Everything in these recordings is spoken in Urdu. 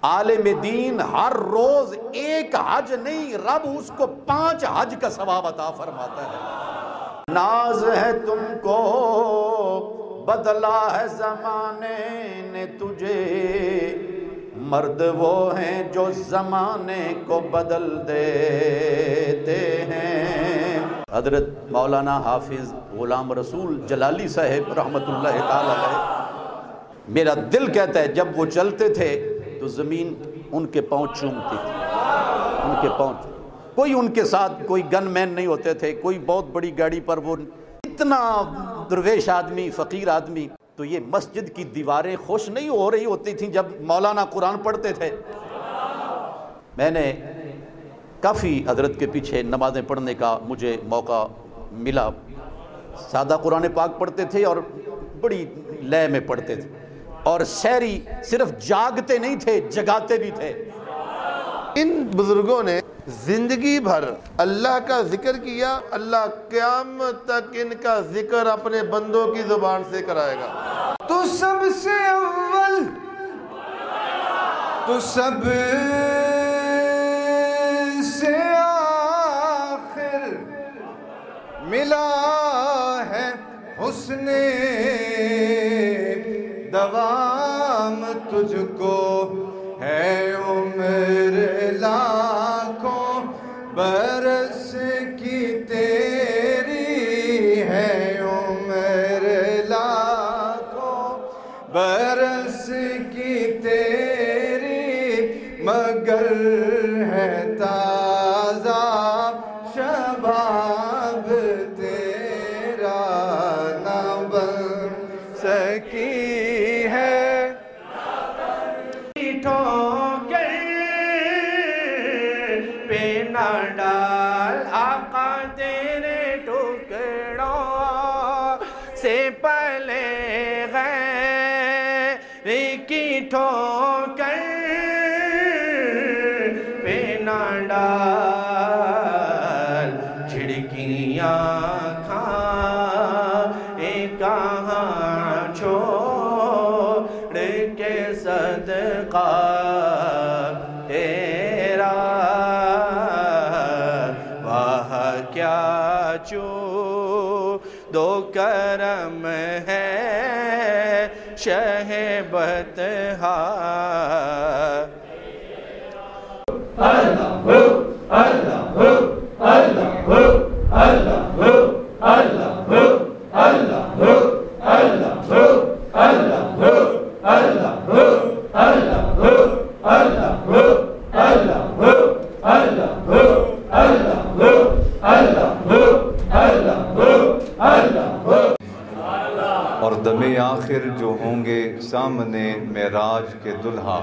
عالم دین ہر روز ایک حج نہیں، رب اس کو 5 حج کا ثواب عطا فرماتا ہے۔ ناز ہے تم کو بدلا ہے زمانے نے تجھے، مرد وہ ہیں جو زمانے کو بدل دیتے ہیں۔ حضرت مولانا حافظ غلام رسول جلالی صاحب رحمۃ اللہ تعالی علیہ، میرا دل کہتا ہے جب وہ چلتے تھے تو زمین ان کے پاؤں چومتی تھی، ان کے پاؤں۔ کوئی ان کے ساتھ کوئی گن مین نہیں ہوتے تھے، کوئی بہت بڑی گاڑی پر، وہ اتنا درویش آدمی، فقیر آدمی۔ تو یہ مسجد کی دیواریں خوش نہیں ہو رہی ہوتی تھیں جب مولانا قرآن پڑھتے تھے۔ میں نے کافی حضرت کے پیچھے نمازیں پڑھنے کا مجھے موقع ملا۔ سادہ قرآن پاک پڑھتے تھے اور بڑی لے میں پڑھتے تھے، اور سحری صرف جاگتے نہیں تھے، جگاتے بھی تھے۔ ان بزرگوں نے زندگی بھر اللہ کا ذکر کیا، اللہ قیامت تک ان کا ذکر اپنے بندوں کی زبان سے کرائے گا۔ تو سب سے اول، تو سب سے آخر ملا ہے حسن دوام تجھ کو، ہے عمر لاکھوں برس کی تیری، ہے عمر لاکھوں برس کی تیری، مگر ہے تازہ شباب تیرا نہ بن سکی ہے۔ ٹھوکر پہ نہ ڈال آقا تیرے ٹکڑوں سے پہلے غیر کی ٹھوکر پہ نہ ڈال، جھڑکیاں کھائے کہاں چھوڑ کے صدقہ تیرا، واہ کیا چو دو کرم ہے شہ بطحا۔ اللہ اللہ اللہ اللہ اللہ اللہ اور دم آخر جو ہوں گے سامنے معراج کے دلہا۔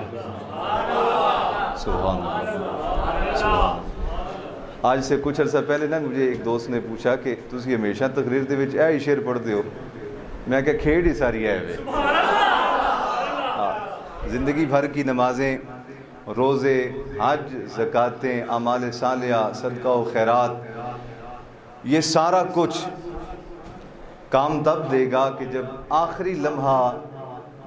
سبحان اللہ۔ آج سے کچھ عرصہ پہلے نا مجھے ایک دوست نے پوچھا کہ تسی ہمیشہ تقریر دے وچ اے شعر پڑھتے ہو؟ میں کہا کھیڑ ہی ساری ہے وے۔ زندگی بھر کی نمازیں، روزے، حج، زکاتیں، اعمال صالحہ، صدقہ و خیرات، یہ سارا کچھ کام تب دے گا کہ جب آخری لمحہ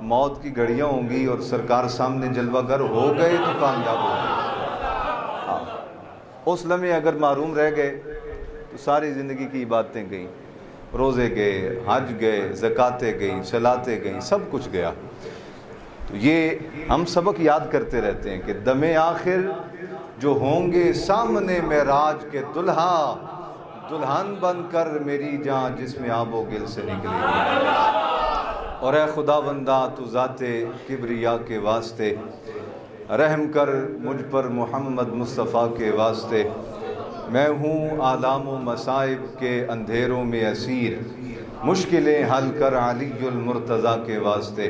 موت کی گھڑیاں ہوں گی اور سرکار سامنے جلوہ گر ہو گئے تو کامیاب ہو گئے۔ اس لمحے اگر محروم رہ گئے تو ساری زندگی کی عبادتیں گئیں، روزے گئے، حج گئے، زکاتیں گئیں، صلاتیں گئیں، سب کچھ گیا۔ تو یہ ہم سبق یاد کرتے رہتے ہیں کہ دم آخر جو ہوں گے سامنے معراج کے دلہا، دلہن بن کر میری جان جس میں آب و گل سے نکلے گی۔ اور اے خدا بندہ تو ذات کبریا کے واسطے رحم کر مجھ پر محمد مصطفیٰ کے واسطے، میں ہوں آلام و مصائب کے اندھیروں میں اسیر، مشکلیں حل کر علی المرتضیٰ کے واسطے،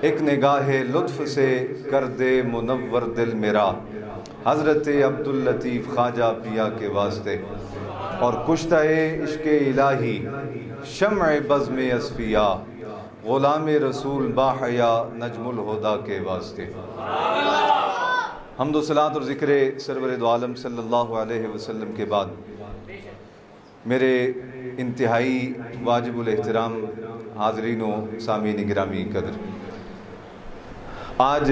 ایک نگاہ لطف سے کر دے منور دل میرا، حضرت عبداللطیف خواجہ پیا کے واسطے، اور کشتہ عشق الہی شمع بزم اصفیاء غلام رسول باحیا نجم الہدا کے واسطے۔ حمد و صلاۃ اور ذکر سرور دو عالم صلی اللہ علیہ وسلم کے بعد میرے انتہائی واجب الاحترام حاضرین و سامعین گرامی قدر، آج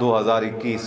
2021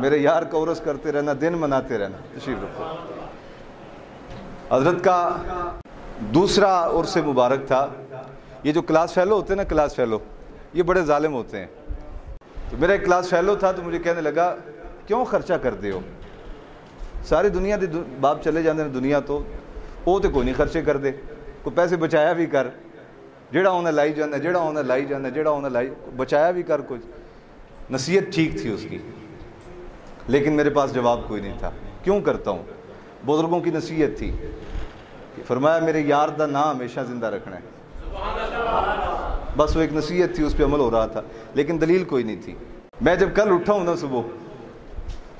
میرے یار کا عرس کرتے رہنا، دن مناتے رہنا. تشریف رکھو. حضرت کا دوسرا عرس مبارک تھا. یہ جو کلاس فیلو ہوتے ہیں نا، کلاس فیلو، یہ بڑے ظالم ہوتے ہیں. تو میرا ایک کلاس فیلو تھا، تو مجھے کہنے لگا کیوں خرچہ کرتے ہو؟ ساری دنیا دے باپ چلے جاندے ہیں دنیا تو وہ تو کوئی نہیں خرچے کر دے، کوئی پیسے بچایا بھی کر، جڑا انہیں لائی جانا، جڑا انہیں لائی جانا، جڑا انہیں لائی بچایا بھی کر. کچھ نصیحت ٹھیک تھی اس کی، لیکن میرے پاس جواب کوئی نہیں تھا. کیوں کرتا ہوں؟ بزرگوں کی نصیحت تھی. فرمایا میرے یار دا نام ہمیشہ زندہ رکھنا ہے. بس وہ ایک نصیحت تھی، اس پہ عمل ہو رہا تھا، لیکن دلیل کوئی نہیں تھی. میں جب کل اٹھا ہوں نا صبح،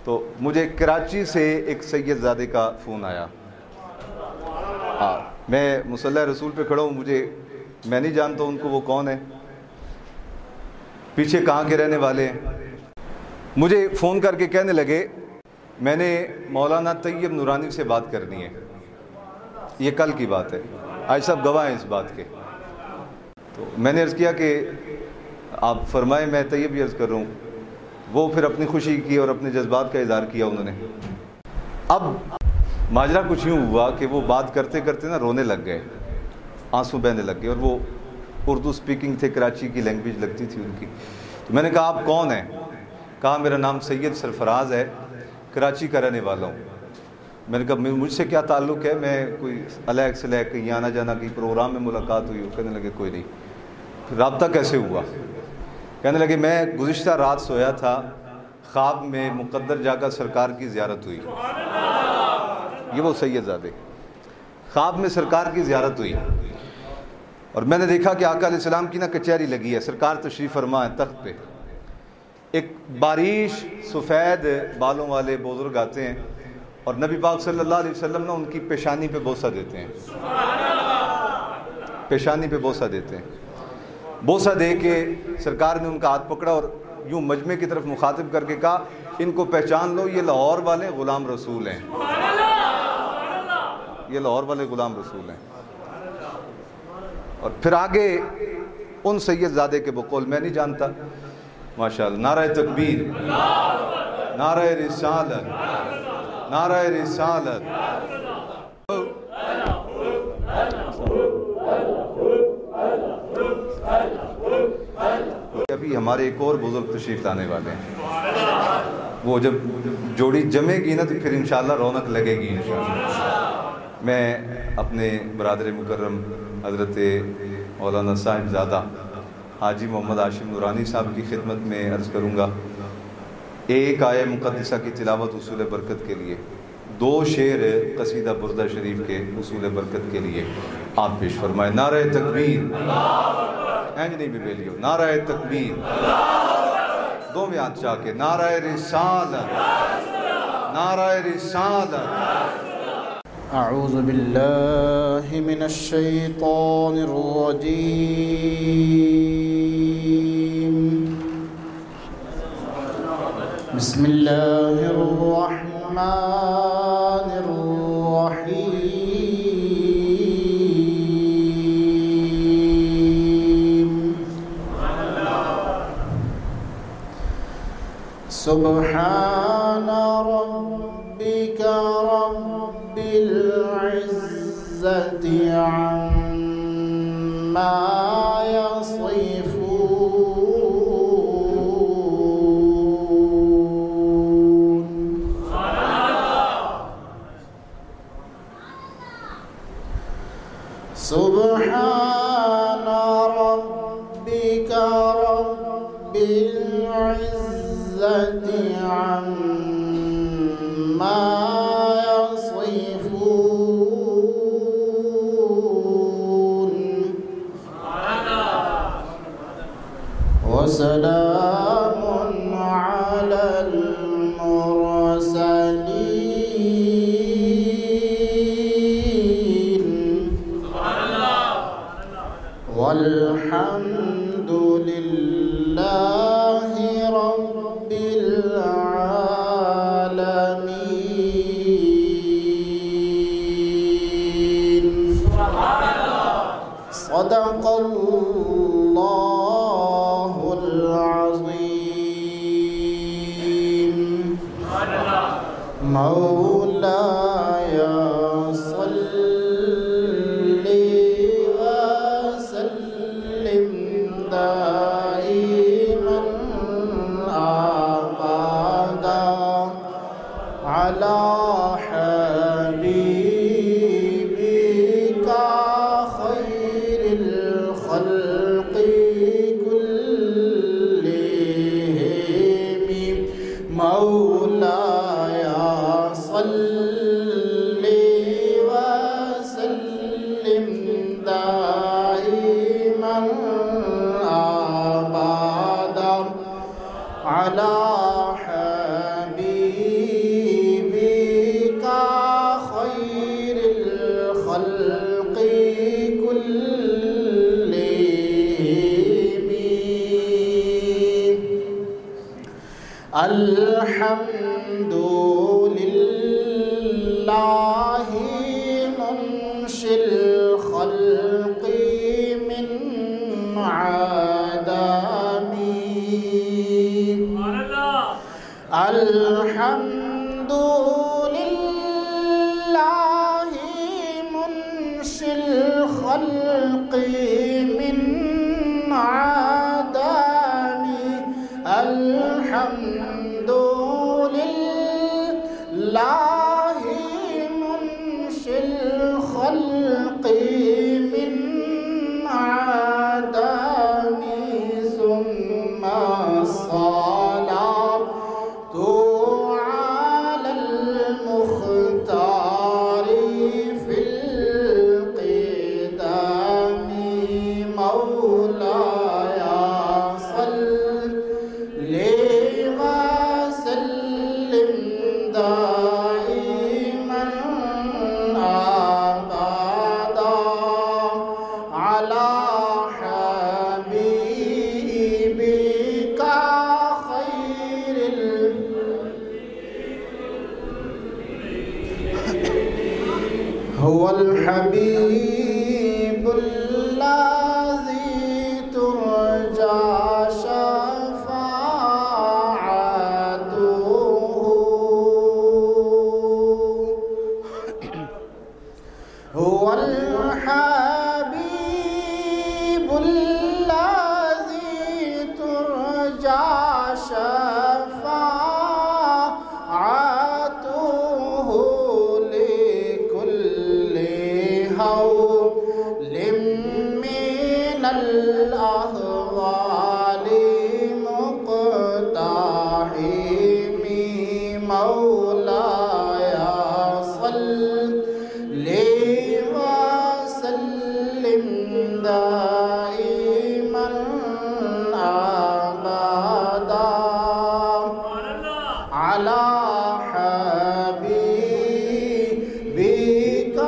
تو مجھے کراچی سے ایک سید زادے کا فون آیا. میں مصلی رسول پہ کھڑا ہوں، میں نہیں جانتا ان کو وہ کون ہے، پیچھے کہاں کے رہنے والے ہیں. مجھے فون کر کے کہنے لگے میں نے مولانا طیب نورانی سے بات کرنی ہے. یہ کل کی بات ہے، آج سب گواہ ہیں اس بات کے. تو میں نے عرض کیا کہ آپ فرمائیں، میں طیب عرض کر رہا ہوں. وہ پھر اپنی خوشی کی اور اپنے جذبات کا اظہار کیا انہوں نے. اب ماجرا کچھ یوں ہوا کہ وہ بات کرتے کرتے نا رونے لگ گئے، آنسو بہنے لگ گئے. اور وہ اردو سپیکنگ تھے، کراچی کی لینگویج لگتی تھی ان کی. تو میں نے کہا آپ کون ہیں؟ کہا میرا نام سید سرفراز ہے، کراچی کا رہنے والا ہوں. میں نے کہا مجھ سے کیا تعلق ہے؟ میں کوئی علیہ سے لے کہیں آنا جانا کہیں پروگرام میں ملاقات ہوئی ہو؟ کہنے لگے کوئی نہیں. پھر رابطہ کیسے ہوا؟ کہنے لگے میں گزشتہ رات سویا تھا، خواب میں مقدر جاگا سرکار کی زیارت ہوئی. یہ وہ سید زادے، خواب میں سرکار کی زیارت ہوئی، اور میں نے دیکھا کہ آقا علیہ السلام کی نا کچہری لگی ہے، سرکار تشریف فرما ہے تخت پہ. ایک باریش سفید بالوں والے بزرگ آتے ہیں اور نبی پاک صلی اللہ علیہ وسلم نا ان کی پیشانی پہ بوسہ دیتے ہیں. پیشانی پہ بوسہ دیتے ہیں. بوسہ دے کے سرکار نے ان کا ہاتھ پکڑا اور یوں مجمع کی طرف مخاطب کر کے کہا ان کو پہچان لو، یہ لاہور والے غلام رسول ہیں. یہ لاہور والے غلام رسول ہیں. اور پھر آگے ان سید زادے کے بقول میں نہیں جانتا. ماشاءاللہ، نعرہ تکبیر، نعرہ رسالت، نعرہ رسالت. ابھی ہمارے ایک اور بزرگ تشریف لانے والے ہیں. وہ جب جوڑی جمے گی نا تو پھر انشاءاللہ رونق لگے گی انشاءاللہ. میں اپنے برادر مکرم حضرت مولانا صاحب زادہ حاجی محمد ہاشم نورانی صاحب کی خدمت میں عرض کروں گا. ایک آیہ مقدسہ کی تلاوت حصول برکت کے لیے، 2 شعر قصیدہ بردہ شریف کے حصول برکت کے لیے آپ پیش فرمائیں. نعرہ تکبیر، اینج نہیں بھی بیلیو، نعرہ تکبیر، 2 میں ہاتھ چاہ کے نعرہ رسالت، نعرہ رسالت. اعوذ باللہ من الشیطان الرجیم. بسم اللہ الرحمن الرحیم. سبحان ربک رب العزة عما يصفون. سبحان ربك رب العزة عما وسلام على المرسلين والحمد لله رب العالمين. صدق الله العظيم. مولاي صل وسلم دائما أبدا على حبيبك خير الخلق كلهم مولاي صل وسلم دائما أبدا على حبيبك خير الخلق كلهم الحمد لله منشئ الخلق من عدم الحمد لله منشئ الخلق من عدم الحمد لله منشئ الخلق من عدم ثم الصلاة على المختار في القدم مولاي صل وسلم دائما أبدا على حبيبك خير هو الحبيب الذي ترجى شفاعته هو الحبيب الذي ترجى شفاعته لكل هول من الأهوال مقتحم مولاي صل وسلم دائما أبدا على حبيبك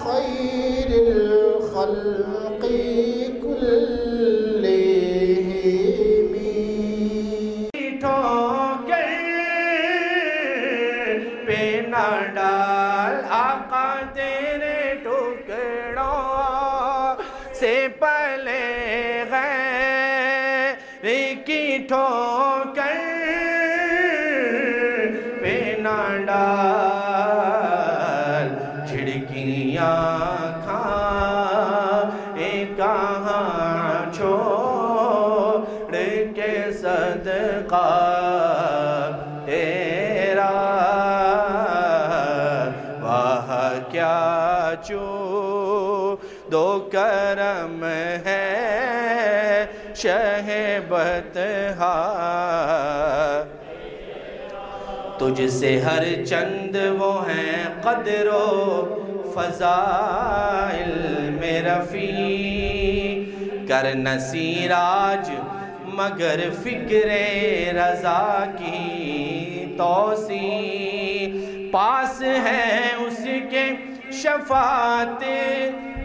خير الخلق كلهم ٹھوکر پہ نہ ڈال آقا تیرے ٹکڑوں سے پلے غیر کی ٹھوکر پہ نہ ڈال جھڑکیاں کھائے کہاں چھوڑ کے صدقہ تیرا واہ کیا دو کرم ہے شہ بطحا تجھ سے ہر چند وہ ہیں قدر و فضائل میں رفیع کر نصیراج مگر فکر رضا کی توسیع پاس ہے اس کے شفاعت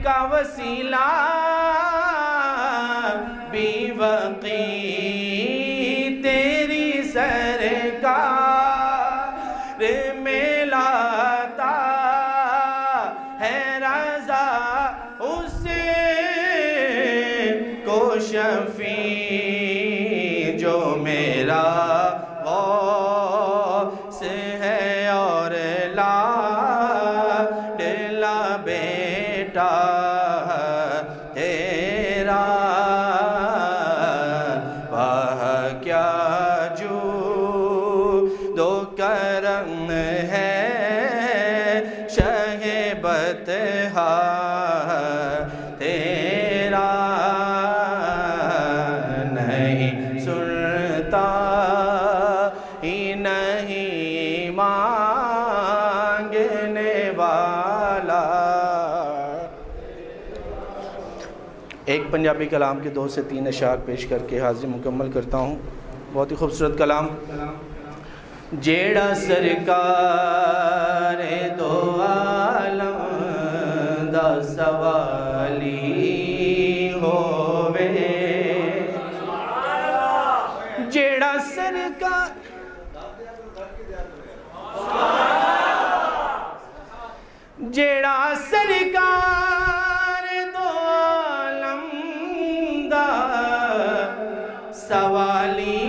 کا وسیلہ بی وقی تیری سرکار میں لاتا ہے رضا اس کو شفیع جو میرا غوث ہے اور ہے شہ بطحا تیرا نہیں سنتا ہی نہیں مانگنے والا. ایک پنجابی کلام کے 2 سے 3 اشعار پیش کر کے حاضری مکمل کرتا ہوں. بہت ہی خوبصورت کلام. جیڑا سرکار دو عالم دا سوالی ہووے, جیڑا سرکار جیڑا سرکار دو عالم دا سوالی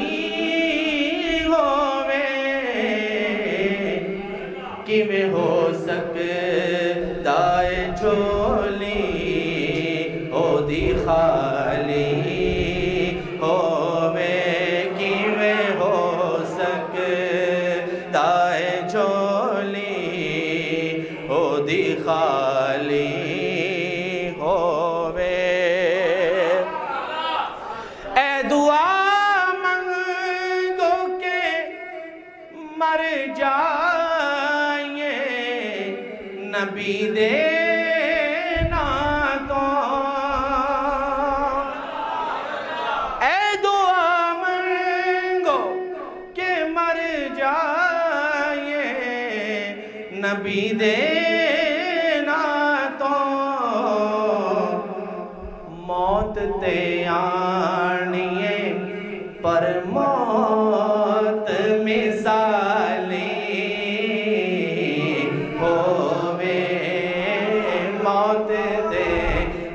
کیویں ہو سکدا ہے جھولی او دی خالی ہووے, کیویں ہو سکدا ہے جھولی او دی خالی ہووے. اے دعا منگو کے مر جا نبی دے ناتوں, اے دعا منگو کہ مر جائیں نبی دے ناتوں. موت تے آنیے پر موت مثالی موت دے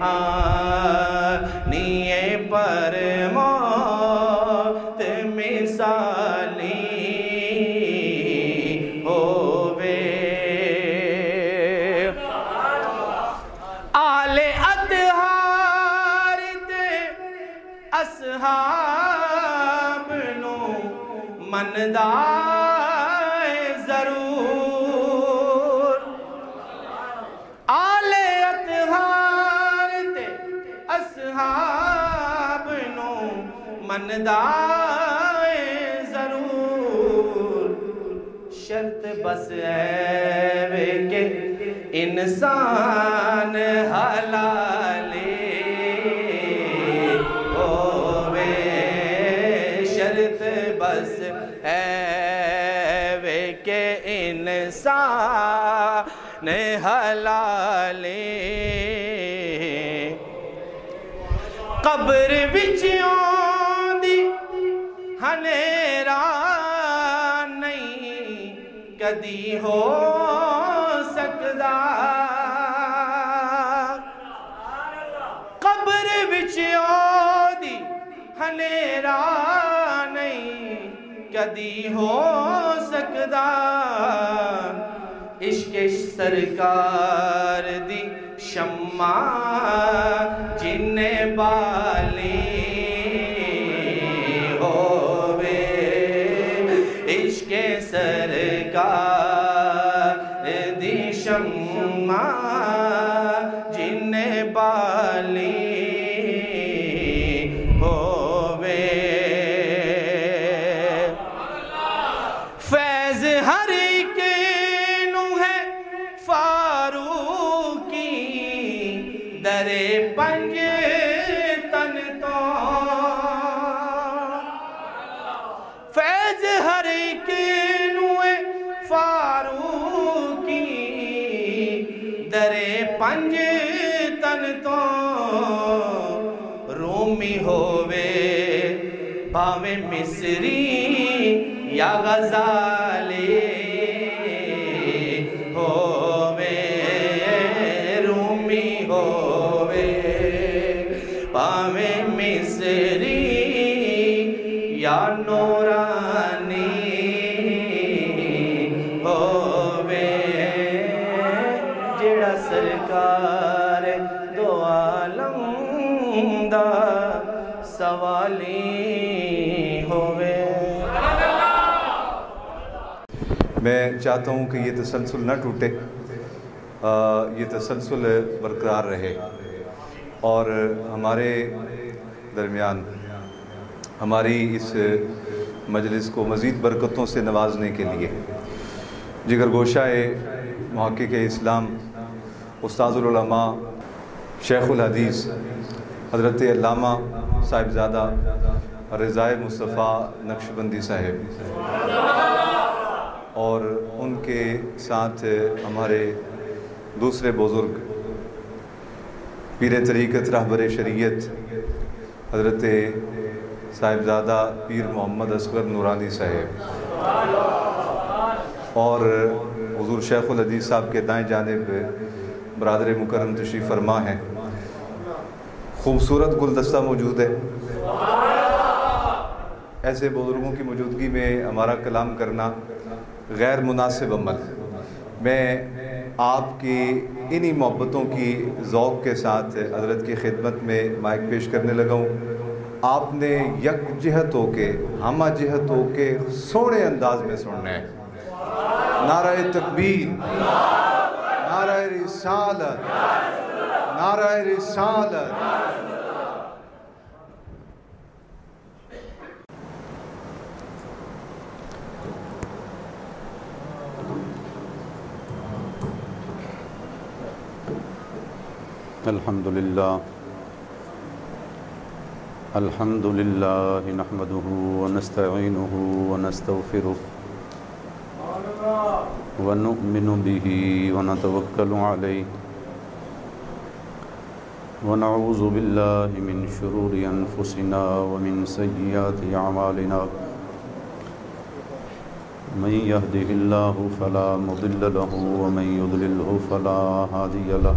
آنیے پر موت مثالی ہووے. آل اطہار تے اصحاب نو مندا ضرور, آل اطہار تے اصحاب نو مندا ضرور. شرط بس ہے کہ انسان حلالی ہووے, شرط بس ہے کہ انسان حلالی. قبر وچ آندی ہنیرا نہیں کدی ہو سکدا, قبر وچ آندی ہنیرا نہیں کدی ہو سکدا. عشق سرکار دی شمع جن بالی ہووے, عشق سرکار دی شمع جن بالی ہووے. فیض ہر ایک نو ہے فاروقی درے پنج تن تو, فیض ہر ایک نو ہے فاروقی درے پنج تن تو. رومی ہووے بھاویں مصری یا غزالی ہووے, رومی ہووے بھاویں مصری یا نورانی ہووے. جیڑا سرکار دو عالم دا سوالی ہووے. میں چاہتا ہوں کہ یہ تسلسل نہ ٹوٹے، یہ تسلسل برقرار رہے، اور ہمارے درمیان ہماری اس مجلس کو مزید برکتوں سے نوازنے کے لیے جگر گوشہ محقق اسلام استاذ العلماء شیخ الحدیث حضرت علامہ صاحبزادہ رضائے مصطفیٰ نقشبندی صاحب اور ان کے ساتھ ہمارے دوسرے بزرگ پیر طریقت رہبر شریعت حضرت صاحبزادہ پیر محمد اصغر نورانی صاحب اور حضور شیخ الحدیث صاحب کے دائیں جانب برادر مکرم تشریف فرما ہیں۔ خوبصورت گلدستہ موجود ہے، ایسے بزرگوں کی موجودگی میں ہمارا کلام کرنا غیر مناسب عمل۔ میں آپ کی انہی محبتوں کی ذوق کے ساتھ حضرت کی خدمت میں مائک پیش کرنے لگا ہوں۔ آپ نے یک جہت ہو کے ہمہ جہت ہو کے سونے انداز میں سننا ہے۔ نعرہ تکبیر، نعرہ رسالت، نعرہ رسالت۔ الحمدللہ نحمده ونستعینه ونستغفره ونؤمن به ونتوکل علیه ونعوذ باللہ من شرور انفسنا ومن سیئات اعمالنا من يهده الله فلا مضل له ومن يضلله فلا هادي له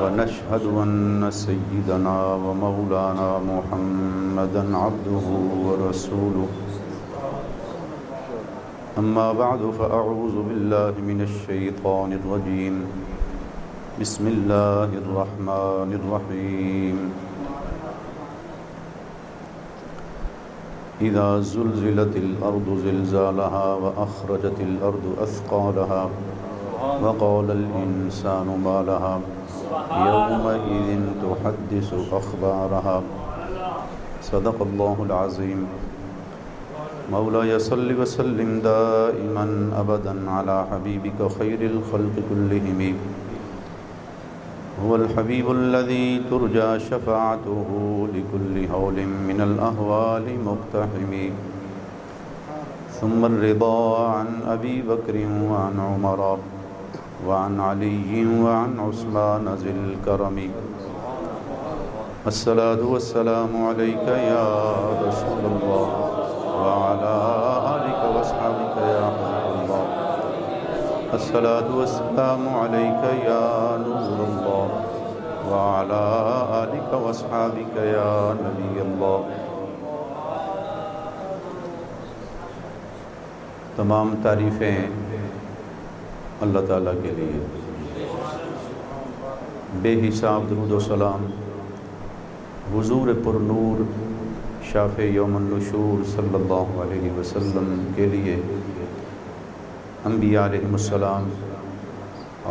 ونشهد أن سيدنا ومولانا محمدا عبده ورسوله أما بعد فأعوذ بالله من الشيطان الرجيم بسم الله الرحمن الرحيم إذا زلزلت الأرض زلزالها وأخرجت الأرض أثقالها وقال الإنسان ما لها يومئذ تحدث أخبارها صدق الله العظيم مولاي صل وسلم دائما أبدا على حبيبك خير الخلق كلهم هو الحبيب الذي ترجى شفاعته لكل هول من الأهوال مقتحم ثم الرضا عن أبي بكر وعن عمر وعن علي وعن عثمان ذي الكرم الصلاة والسلام عليك يا رسول الله وعلى آلك وأصحابك يا حبيب الله الصلاة والسلام عليك يا نور الله وعلى آلك وأصحابك يا نبي الله۔ تمام تعریفیں اللہ تعالیٰ کے لیے، بے حساب درود و سلام حضور پر نور شافع یوم النشور صلی اللہ علیہ وسلم کے لیے، انبیاء علیہم السلام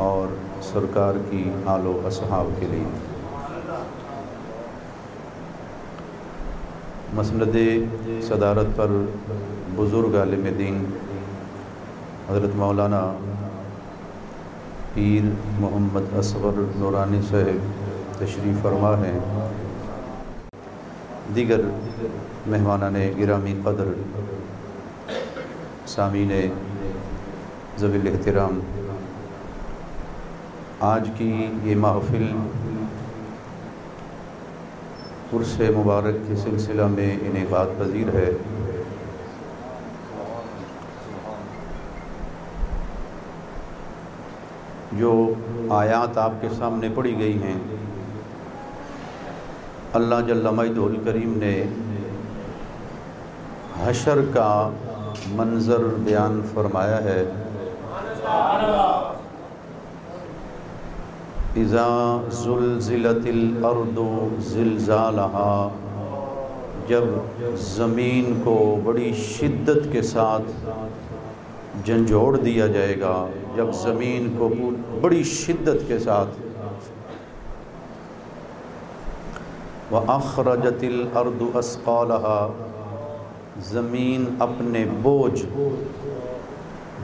اور سرکار کی آل و اصحاب کے لیے۔ مسند صدارت پر بزرگ عالم دین حضرت مولانا پیر محمد اصغر نورانی صاحب تشریف فرما ہیں، دیگر مہمانان گرامی قدر، سامعین ذوی الاحترام، آج کی یہ محفل عرس مبارک کے سلسلہ میں انعقاد پذیر ہے۔ جو آیات آپ کے سامنے پڑھی گئی ہیں، اللہ جل مجدہ الکریم نے حشر کا منظر بیان فرمایا ہے۔ اذا زلزلت الارض زلزالها، جب زمین کو بڑی شدت کے ساتھ جھنجھوڑ دیا جائے گا، جب زمین کو بڑی شدت کے ساتھ وَأَخْرَجَتِ الْأَرْضُ أَثْقَالَهَا، زمین اپنے بوجھ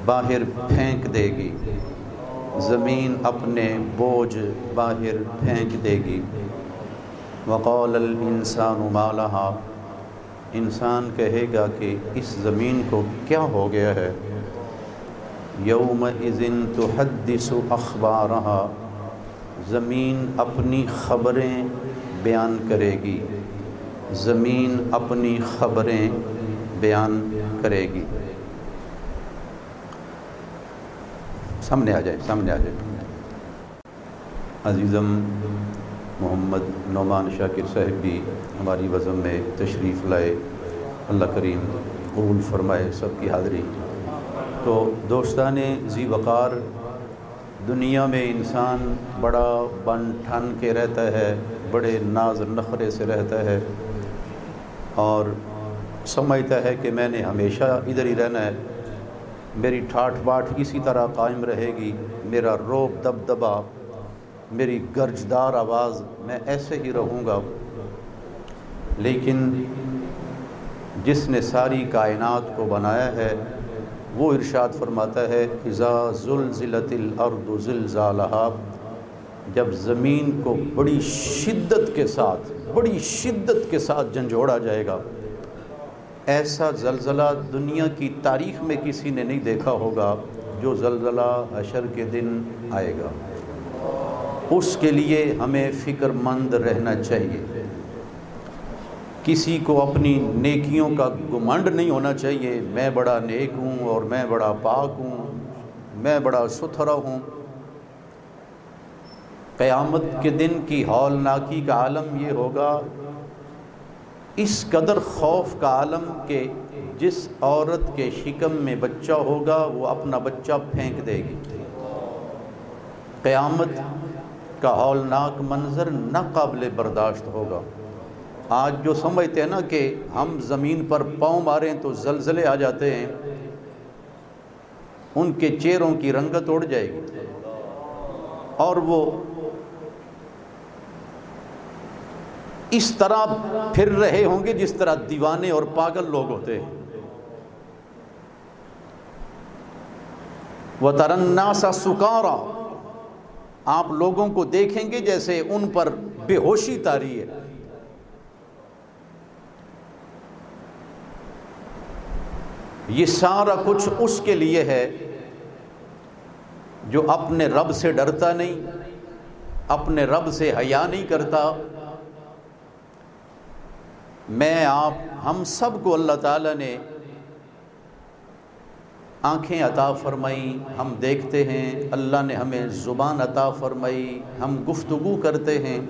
باہر پھینک دے گی، زمین اپنے بوجھ باہر پھینک دے گی۔ وَقَالَ الْإِنسَانُ مَا لَهَا، انسان کہے گا کہ اس زمین کو کیا ہو گیا ہے۔ يَوْمَئِذٍ تُحَدِّثُ أَخْبَارَهَا، زمین اپنی خبریں بیان کرے گی، زمین اپنی خبریں بیان کرے گی۔ سامنے آ جائے، سامنے آ جائے۔ عزیزم محمد نعمان شاکر صاحب بھی ہماری وزم میں تشریف لائے، اللہ کریم قبول فرمائے سب کی حاضری۔ تو دوستان ذی وقار، دنیا میں انسان بڑا بن ٹھن کے رہتا ہے، بڑے ناز نخرے سے رہتا ہے اور سمجھتا ہے کہ میں نے ہمیشہ ادھر ہی رہنا ہے، میری ٹھاٹھ باٹھ اسی طرح قائم رہے گی، میرا روب دبدبا، میری گرجدار آواز، میں ایسے ہی رہوں گا۔ لیکن جس نے ساری کائنات کو بنایا ہے وہ ارشاد فرماتا ہے اذا زلزلت الارض زلزالها، جب زمین کو بڑی شدت کے ساتھ جھنجھوڑا جائے گا۔ ایسا زلزلہ دنیا کی تاریخ میں کسی نے نہیں دیکھا ہوگا جو زلزلہ حشر کے دن آئے گا۔ اس کے لیے ہمیں فکر مند رہنا چاہیے، کسی کو اپنی نیکیوں کا گمنڈ نہیں ہونا چاہیے، میں بڑا نیک ہوں اور میں بڑا پاک ہوں، میں بڑا ستھرا ہوں۔ قیامت کے دن کی ہولناکی کا عالم یہ ہوگا، اس قدر خوف کا عالم کہ جس عورت کے شکم میں بچہ ہوگا وہ اپنا بچہ پھینک دے گی۔ قیامت کا ہولناک منظر ناقابل برداشت ہوگا۔ آج جو سمجھتے ہیں نا کہ ہم زمین پر پاؤں ماریں تو زلزلے آ جاتے ہیں، ان کے چہروں کی رنگت اڑ جائے گی اور وہ اس طرح پھر رہے ہوں گے جس طرح دیوانے اور پاگل لوگ ہوتے ہیں۔ وَتَرَى النَّاسَ سُكَارَى، آپ لوگوں کو دیکھیں گے جیسے ان پر بے ہوشی طاری ہے۔ یہ سارا کچھ اس کے لیے ہے جو اپنے رب سے ڈرتا نہیں، اپنے رب سے حیا نہیں کرتا۔ میں آپ ہم سب کو اللہ تعالیٰ نے آنکھیں عطا فرمائی، ہم دیکھتے ہیں، اللہ نے ہمیں زبان عطا فرمائی، ہم گفتگو کرتے ہیں،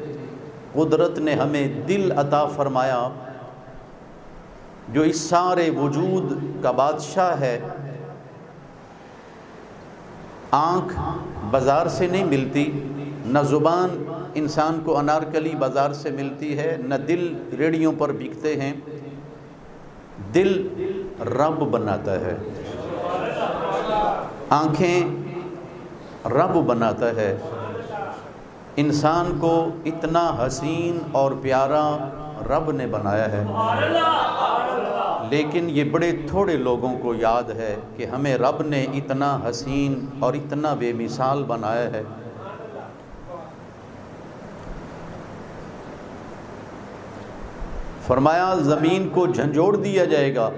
قدرت نے ہمیں دل عطا فرمایا جو اس سارے وجود کا بادشاہ ہے۔ آنکھ بازار سے نہیں ملتی، نہ زبان انسان کو انارکلی بازار سے ملتی ہے، نہ دل ریڑھیوں پر بکتے ہیں، دل رب بناتا ہے، آنکھیں رب بناتا ہے۔ انسان کو اتنا حسین اور پیارا رب نے بنایا ہے، لیکن یہ بڑے تھوڑے لوگوں کو یاد ہے کہ ہمیں رب نے اتنا حسین اور اتنا بے مثال بنایا ہے۔ فرمایا زمین کو جھنجھوڑ دیا جائے گا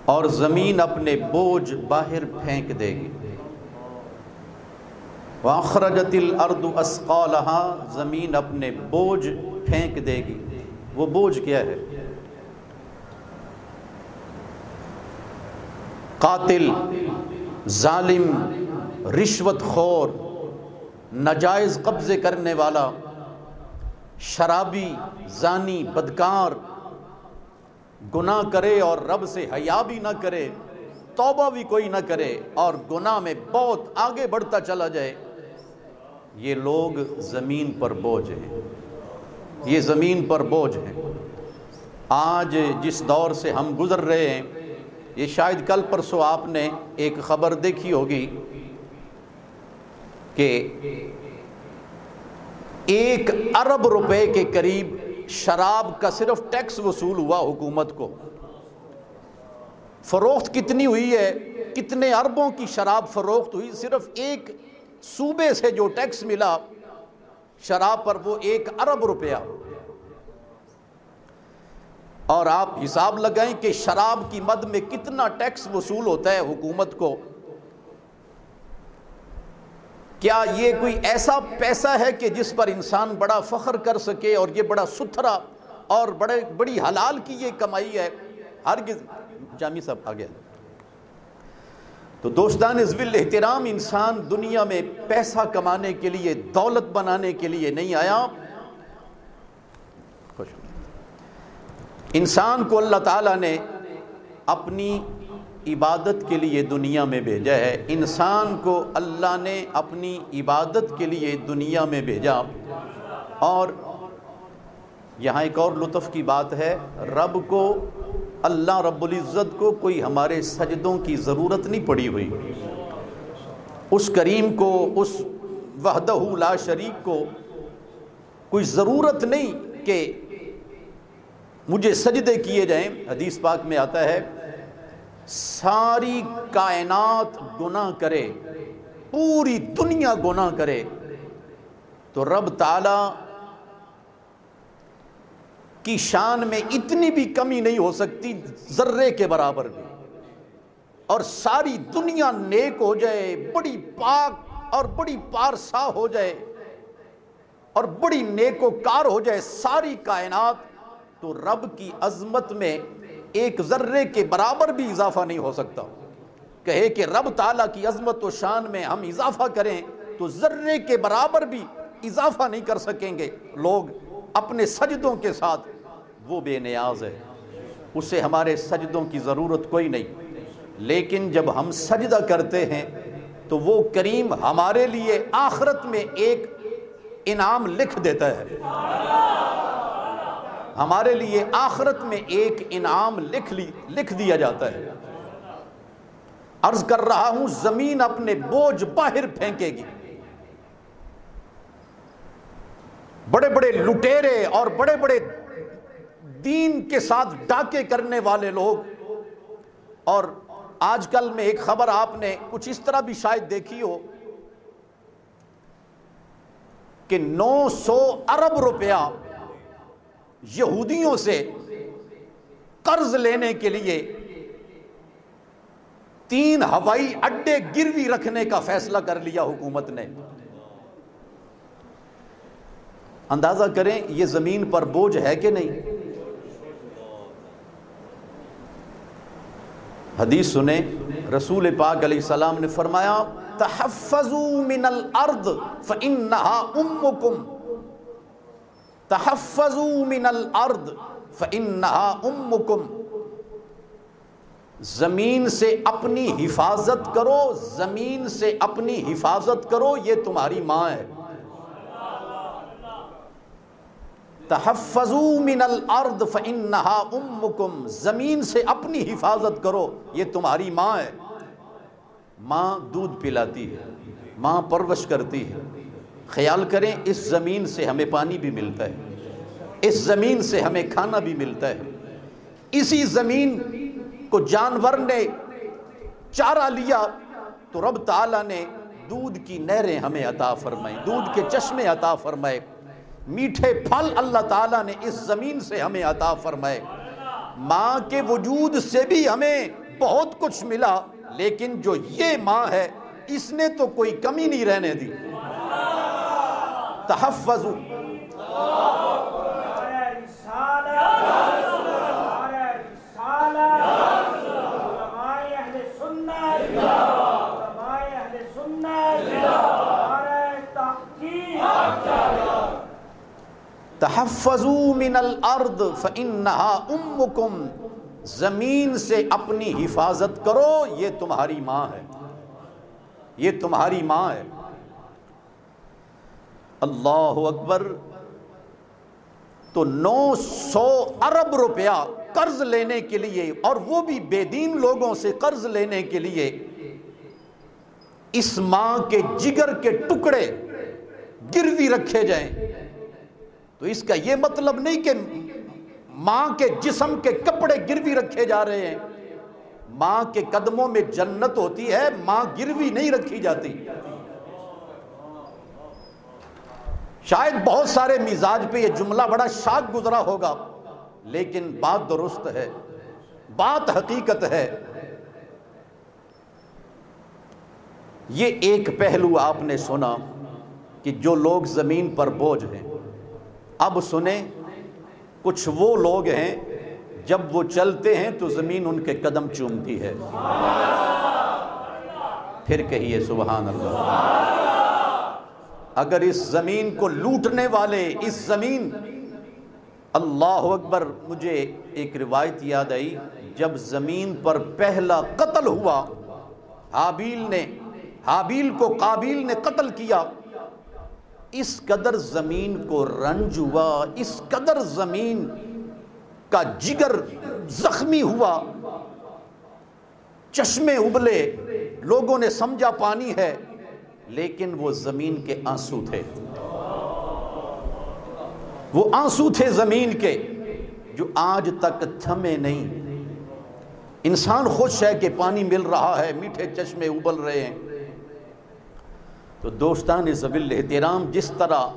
اور زمین اپنے بوجھ باہر پھینک دے گی۔ وَأَخْرَجَتِ الْأَرْضُ أَثْقَالَهَا، زمین اپنے بوجھ پھینک دے گی۔ وہ بوجھ کیا ہے؟ قاتل، ظالم، رشوت خور، ناجائز قبضے کرنے والا، شرابی، زانی، بدکار، گناہ کرے اور رب سے حیا بھی نہ کرے، توبہ بھی کوئی نہ کرے اور گناہ میں بہت آگے بڑھتا چلا جائے، یہ لوگ زمین پر بوجھ ہیں۔ یہ زمین پر بوجھ ہیں۔ آج جس دور سے ہم گزر رہے ہیں، یہ شاید کل پرسوں آپ نے ایک خبر دیکھی ہوگی کہ 1 ارب روپے کے قریب شراب کا صرف ٹیکس وصول ہوا حکومت کو۔ فروخت کتنی ہوئی ہے، کتنے اربوں کی شراب فروخت ہوئی، صرف ایک صوبے سے جو ٹیکس ملا شراب پر وہ 1 ارب روپیہ۔ اور آپ حساب لگائیں کہ شراب کی مد میں کتنا ٹیکس وصول ہوتا ہے حکومت کو۔ کیا یہ کوئی ایسا پیسہ ہے کہ جس پر انسان بڑا فخر کر سکے اور یہ بڑا ستھرا اور بڑی حلال کی یہ کمائی ہے؟ ہرگز۔ جامی صاحب آ گیا۔ تو دوستان ذوی الاحترام، انسان دنیا میں پیسہ کمانے کے لیے، دولت بنانے کے لیے نہیں آیا۔ خوش انسان کو اللہ تعالیٰ نے اپنی عبادت کے لیے دنیا میں بھیجا ہے۔ انسان کو اللہ نے اپنی عبادت کے لیے دنیا میں بھیجا۔ اور یہاں ایک اور لطف کی بات ہے، رب کو، اللہ رب العزت کو کوئی ہمارے سجدوں کی ضرورت نہیں پڑی ہوئی۔ اس کریم کو، اس وحدہ لا شریک کو کوئی ضرورت نہیں کہ مجھے سجدے کیے جائیں۔ حدیث پاک میں آتا ہے ساری کائنات گناہ کرے، پوری دنیا گناہ کرے تو رب تعالی کی شان میں اتنی بھی کمی نہیں ہو سکتی، ذرے کے برابر بھی۔ اور ساری دنیا نیک ہو جائے، بڑی پاک اور بڑی پارسا ہو جائے اور بڑی نیک و کار ہو جائے ساری کائنات، تو رب کی عظمت میں ایک ذرے کے برابر بھی اضافہ نہیں ہو سکتا۔ کہے کہ رب تعالیٰ کی عظمت و شان میں ہم اضافہ کریں تو ذرے کے برابر بھی اضافہ نہیں کر سکیں گے لوگ اپنے سجدوں کے ساتھ۔ وہ بے نیاز ہے، اسے ہمارے سجدوں کی ضرورت کوئی نہیں۔ لیکن جب ہم سجدہ کرتے ہیں تو وہ کریم ہمارے لیے آخرت میں ایک انعام لکھ دیتا ہے، ہمارے لیے آخرت میں ایک انعام لکھ دیا جاتا ہے۔ عرض کر رہا ہوں، زمین اپنے بوجھ باہر پھینکے گی۔ بڑے بڑے لٹیرے اور بڑے بڑے دین کے ساتھ ڈاکے کرنے والے لوگ، اور آج کل میں ایک خبر آپ نے کچھ اس طرح بھی شاید دیکھی ہو کہ 900 ارب روپیہ یہودیوں سے قرض لینے کے لیے 3 ہوائی اڈے گروی رکھنے کا فیصلہ کر لیا حکومت نے۔ اندازہ کریں یہ زمین پر بوجھ ہے کہ نہیں؟ حدیث سنیں، رسول پاک علیہ السلام نے فرمایا تحفظوا من الارض فانها امکم، تحفظوا من الارض فانها امکم، زمین سے اپنی حفاظت کرو، زمین سے اپنی حفاظت کرو، یہ تمہاری ماں ہے۔ تحفظوا من الارض فانها امکم، زمین سے اپنی حفاظت کرو، یہ تمہاری ماں ہے۔ ماں دودھ پلاتی ہے، ماں پرورش کرتی ہے۔ خیال کریں اس زمین سے ہمیں پانی بھی ملتا ہے، اس زمین سے ہمیں کھانا بھی ملتا ہے۔ اسی زمین کو جانور نے چارہ لیا تو رب تعالیٰ نے دودھ کی نہریں ہمیں عطا فرمائیں، دودھ کے چشمے عطا فرمائے، میٹھے پھل اللہ تعالیٰ نے اس زمین سے ہمیں عطا فرمائے۔ ماں کے وجود سے بھی ہمیں بہت کچھ ملا، لیکن جو یہ ماں ہے اس نے تو کوئی کمی نہیں رہنے دی۔ تحفظوا، تحفظوا من الارض فانها امکم، زمین سے اپنی حفاظت کرو، یہ تمہاری ماں ہے، یہ تمہاری ماں ہے۔ اللہ اکبر۔ تو 900 ارب روپیہ قرض لینے کے لیے، اور وہ بھی بے دین لوگوں سے قرض لینے کے لیے، اس ماں کے جگر کے ٹکڑے گروی رکھے جائیں، تو اس کا یہ مطلب نہیں کہ ماں کے جسم کے کپڑے گروی رکھے جا رہے ہیں۔ ماں کے قدموں میں جنت ہوتی ہے، ماں گروی نہیں رکھی جاتی۔ شاید بہت سارے مزاج پہ یہ جملہ بڑا شاک گزرا ہوگا، لیکن بات درست ہے، بات حقیقت ہے۔ یہ ایک پہلو آپ نے سنا کہ جو لوگ زمین پر بوجھ ہیں، اب سنیں کچھ وہ لوگ ہیں جب وہ چلتے ہیں تو زمین ان کے قدم چومتی ہے۔ پھر کہیے سبحان اللہ۔ اگر اس زمین کو لوٹنے والے، اس زمین، اللہ اکبر، مجھے ایک روایت یاد آئی، جب زمین پر پہلا قتل ہوا، حابیل کو قابیل نے قتل کیا، اس قدر زمین کو رنج ہوا، اس قدر زمین کا جگر زخمی ہوا، چشمے ابلے، لوگوں نے سمجھا پانی ہے، لیکن وہ زمین کے آنسو تھے، وہ آنسو تھے زمین کے جو آج تک تھمے نہیں۔ انسان خوش ہے کہ پانی مل رہا ہے، میٹھے چشمے ابل رہے ہیں۔ تو دوستان ذوی الاحترام، جس طرح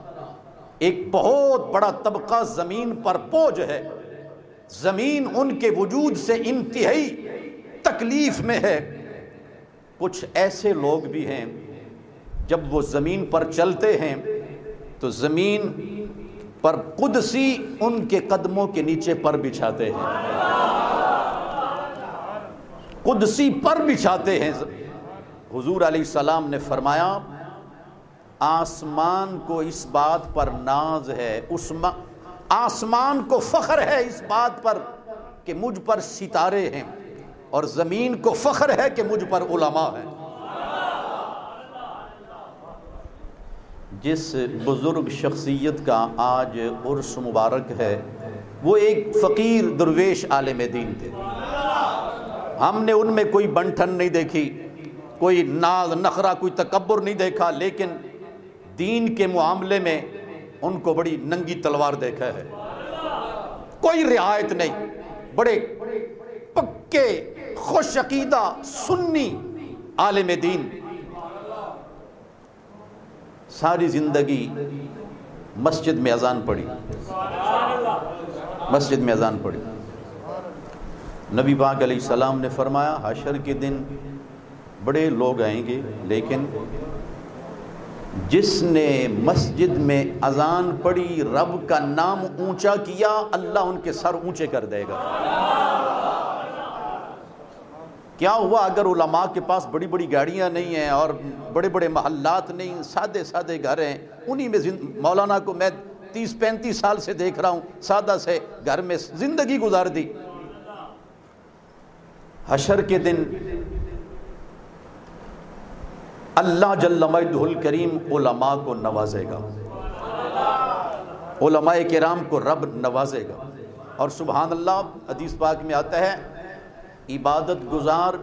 ایک بہت بڑا طبقہ زمین پر بوجھ ہے، زمین ان کے وجود سے انتہائی تکلیف میں ہے، کچھ ایسے لوگ بھی ہیں جب وہ زمین پر چلتے ہیں تو زمین پر قدسی ان کے قدموں کے نیچے پر بچھاتے ہیں، قدسی پر بچھاتے ہیں۔ حضور علیہ السلام نے فرمایا آسمان کو اس بات پر ناز ہے، آسمان کو فخر ہے اس بات پر کہ مجھ پر ستارے ہیں، اور زمین کو فخر ہے کہ مجھ پر علماء ہیں۔ جس بزرگ شخصیت کا آج عرس مبارک ہے، وہ ایک فقیر درویش عالم دین تھے۔ ہم نے ان میں کوئی بنٹھن نہیں دیکھی، کوئی ناز نخرہ، کوئی تکبر نہیں دیکھا، لیکن دین کے معاملے میں ان کو بڑی ننگی تلوار دیکھا ہے، کوئی رعایت نہیں، بڑے پکے خوش عقیدہ سنی عالم دین، ساری زندگی مسجد میں اذان پڑھی، مسجد میں اذان پڑھی۔ نبی پاک علیہ السلام نے فرمایا حشر کے دن بڑے لوگ آئیں گے، لیکن جس نے مسجد میں اذان پڑھی، رب کا نام اونچا کیا، اللہ ان کے سر اونچے کر دے گا۔ کیا ہوا اگر علماء کے پاس بڑی بڑی گاڑیاں نہیں ہیں اور بڑے بڑے محلات نہیں، سادے سادے گھر ہیں، انہی میں مولانا کو میں 30-35 سال سے دیکھ رہا ہوں، سادہ سے گھر میں زندگی گزار دی۔ حشر کے دن اللہ جل مجدہ الکریم علماء کو نوازے گا، علماء کرام کو رب نوازے گا، اور سبحان اللہ حدیث پاک میں آتا ہے عبادت گزار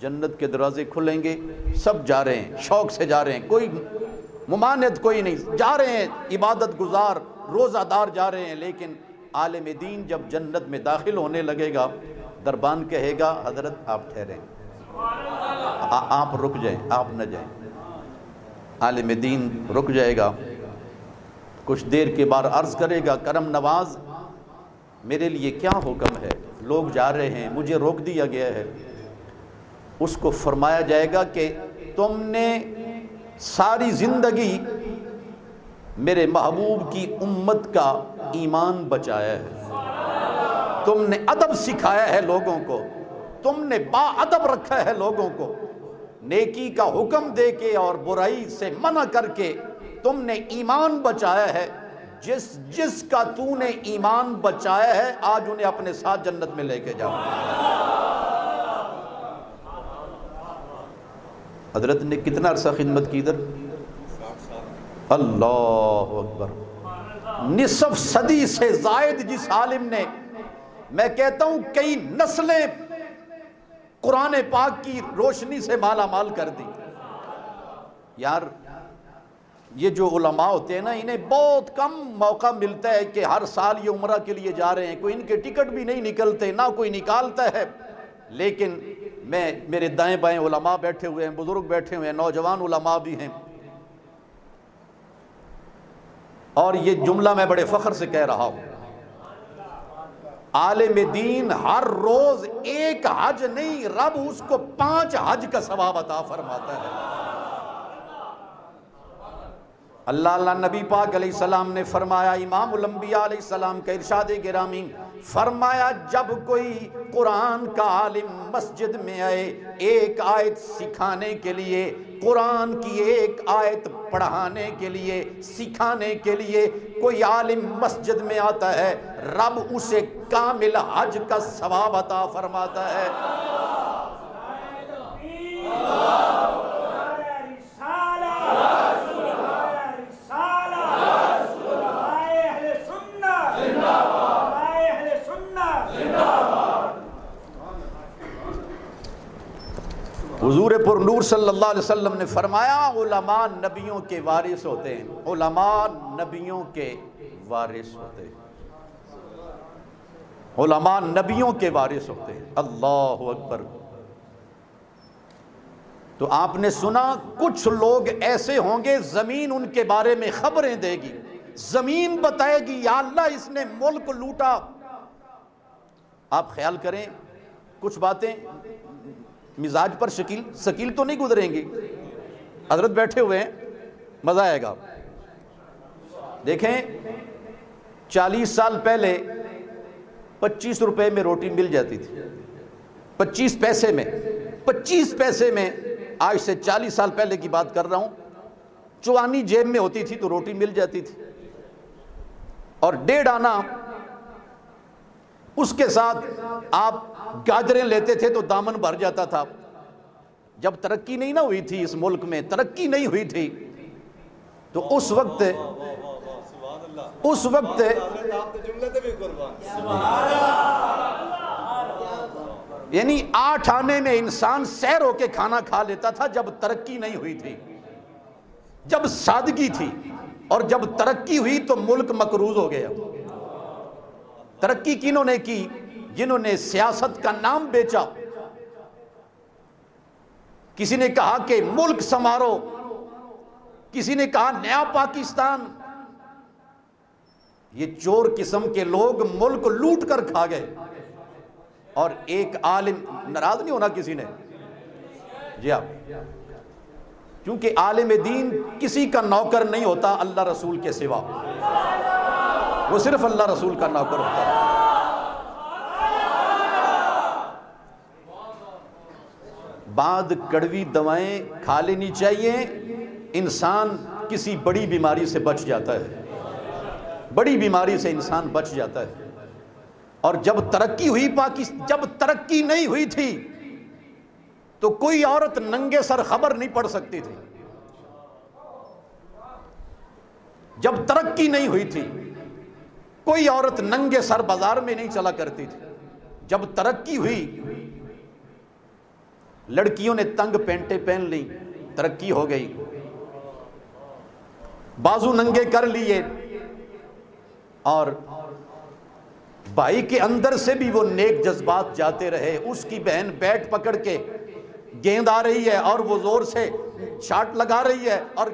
جنت کے دروازے کھلیں گے، سب جا رہے ہیں، شوق سے جا رہے ہیں، کوئی ممانعت کوئی نہیں، جا رہے ہیں عبادت گزار روزہ دار جا رہے ہیں، لیکن عالم دین جب جنت میں داخل ہونے لگے گا، دربان کہے گا حضرت آپ ٹھہریں، آپ رک جائیں، آپ نہ جائیں۔ عالم دین رک جائے گا، کچھ دیر کے بعد عرض کرے گا کرم نواز میرے لیے کیا حکم ہے، لوگ جا رہے ہیں، مجھے روک دیا گیا ہے۔ اس کو فرمایا جائے گا کہ تم نے ساری زندگی میرے محبوب کی امت کا ایمان بچایا ہے، تم نے ادب سکھایا ہے لوگوں کو، تم نے با ادب رکھا ہے لوگوں کو، نیکی کا حکم دے کے اور برائی سے منع کر کے تم نے ایمان بچایا ہے، جس کا تو نے ایمان بچایا ہے آج انہیں اپنے ساتھ جنت میں لے کے جاؤ۔ حضرت نے کتنا عرصہ خدمت کی ادھر؟ اللہ اکبر، نصف صدی سے زائد جس عالم نے، میں کہتا ہوں کئی نسلیں قرآن پاک کی روشنی سے مالا مال کر دی. یار یہ جو علماء ہوتے ہیں نا، انہیں بہت کم موقع ملتا ہے کہ ہر سال یہ عمرہ کے لیے جا رہے ہیں، کوئی ان کے ٹکٹ بھی نہیں نکلتے، نہ کوئی نکالتا ہے. لیکن میرے دائیں بائیں علماء بیٹھے ہوئے ہیں، بزرگ بیٹھے ہوئے ہیں، نوجوان علماء بھی ہیں، اور یہ جملہ میں بڑے فخر سے کہہ رہا ہوں، عالم دین ہر روز ایک حج نہیں، رب اس کو 5 حج کا ثواب عطا فرماتا ہے. اللہ نبی پاک علیہ السلام نے فرمایا، امام الانبیاء علیہ السلام کا ارشاد گرامی، فرمایا جب کوئی قرآن کا عالم مسجد میں آئے ایک آیت سکھانے کے لیے، قرآن کی ایک آیت پڑھانے کے لیے، سکھانے کے لیے کوئی عالم مسجد میں آتا ہے، رب اسے کامل حج کا ثواب عطا فرماتا ہے. حضور پر نور صلی اللہ علیہ وسلم نے فرمایا، علماء نبیوں کے وارث ہوتے ہیں، علماء نبیوں کے وارث ہوتے ہیں، علماء نبیوں کے وارث ہوتے ہیں. اللہ اکبر. تو آپ نے سنا کچھ لوگ ایسے ہوں گے زمین ان کے بارے میں خبریں دے گی، زمین بتائے گی یا اللہ اس نے ملک لوٹا. آپ خیال کریں کچھ باتیں مزاج پر شکیل تو نہیں گزریں گی. حضرت بیٹھے ہوئے ہیں، مزہ آئے گا. دیکھیں 40 سال پہلے 25 روپے میں روٹی مل جاتی تھی، 25 پیسے میں، 25 پیسے میں. آج سے 40 سال پہلے کی بات کر رہا ہوں. چوانی جیب میں ہوتی تھی تو روٹی مل جاتی تھی، اور 1.5 آنا اس کے ساتھ آپ گاجریں لیتے تھے تو دامن بھر جاتا تھا. جب ترقی نہیں نہ ہوئی تھی، اس ملک میں ترقی نہیں ہوئی تھی، تو اس وقت یعنی 8 آنے میں انسان سیر ہو کے کھانا کھا لیتا تھا. جب ترقی نہیں ہوئی تھی، جب سادگی تھی، اور جب ترقی ہوئی تو ملک مقروض ہو گیا. ترقی کنہوں نے کی؟ جنہوں نے سیاست کا نام بیچا. کسی نے کہا کہ ملک سنوارو، کسی نے کہا نیا پاکستان. یہ چور قسم کے لوگ ملک لوٹ کر کھا گئے. اور ایک عالم، ناراض نہیں ہونا کسی نے جی آپ، کیونکہ عالم دین کسی کا نوکر نہیں ہوتا اللہ رسول کے سوا، وہ صرف اللہ رسول کا نوکر ہوتا ہے. بعد کڑوی دوائیں کھا لینی چاہیے، انسان کسی بڑی بیماری سے بچ جاتا ہے، بڑی بیماری سے انسان بچ جاتا ہے. اور جب ترقی ہوئی جب ترقی نہیں ہوئی تھی تو کوئی عورت ننگے سر خبر نہیں پڑھ سکتی تھی. جب ترقی نہیں ہوئی تھی کوئی عورت ننگے سر بازار میں نہیں چلا کرتی تھی. جب ترقی ہوئی لڑکیوں نے تنگ پینٹیں پہن لی، ترقی ہو گئی، بازو ننگے کر لیے، اور بھائی کے اندر سے بھی وہ نیک جذبات جاتے رہے. اس کی بہن بیٹ پکڑ کے گیند آ رہی ہے اور وہ زور سے شاٹ لگا رہی ہے، اور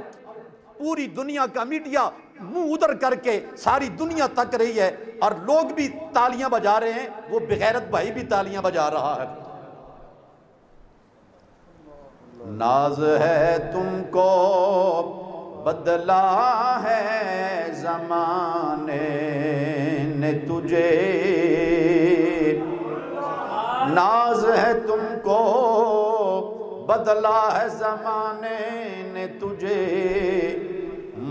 پوری دنیا کا میڈیا منہ ادھر کر کے ساری دنیا تک رہی ہے، اور لوگ بھی تالیاں بجا رہے ہیں، وہ بغیرت بھائی بھی تالیاں بجا رہا ہے. ناز ہے تم کو بدلا ہے زمانے نے تجھے، ناز ہے تم کو بدلا ہے زمانے نے تجھے،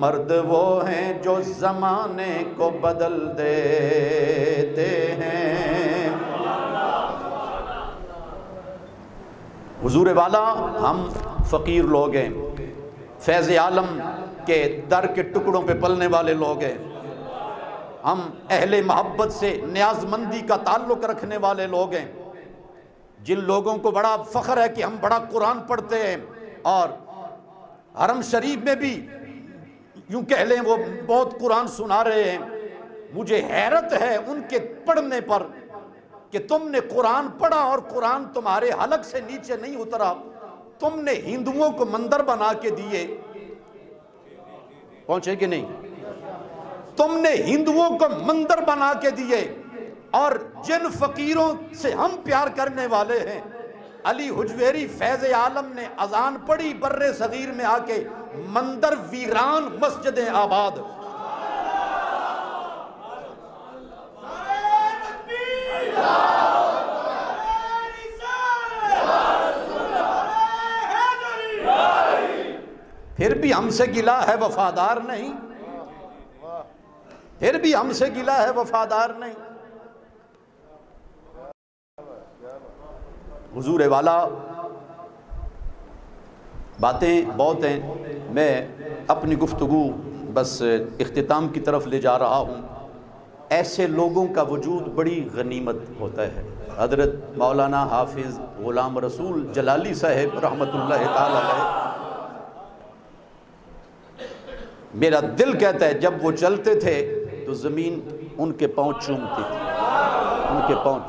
مرد وہ ہیں جو زمانے کو بدل دیتے ہیں. حضور والا ہم فقیر لوگ ہیں، فیض عالم کے در کے ٹکڑوں پہ پلنے والے لوگ ہیں. ہم اہل محبت سے نیاز مندی کا تعلق رکھنے والے لوگ ہیں، جن لوگوں کو بڑا فخر ہے کہ ہم بڑا قرآن پڑھتے ہیں اور حرم شریف میں بھی یوں کہہ لیں وہ بہت قرآن سنا رہے ہیں، مجھے حیرت ہے ان کے پڑھنے پر کہ تم نے قرآن پڑھا اور قرآن تمہارے حلق سے نیچے نہیں اترا، تم نے ہندوؤں کو مندر بنا کے دیے، پہنچے کہ نہیں؟ تم نے ہندوؤں کو مندر بنا کے دیے، اور جن فقیروں سے ہم پیار کرنے والے ہیں، علی حجویری فیض عالم نے اذان پڑھی بر صغیر میں آ کے، مندر ویران مسجد آباد۔ پھر بھی ہم سے گلہ ہے وفادار نہیں، پھر بھی ہم سے گلہ ہے وفادار نہیں۔ حضور والا باتیں بہت ہیں، میں اپنی گفتگو بس اختتام کی طرف لے جا رہا ہوں۔ ایسے لوگوں کا وجود بڑی غنیمت ہوتا ہے۔ حضرت مولانا حافظ غلام رسول جلالی صاحب رحمۃ اللہ تعالی علیہ، میرا دل کہتا ہے جب وہ چلتے تھے تو زمین ان کے پاؤں چومتی تھی، ان کے پاؤں،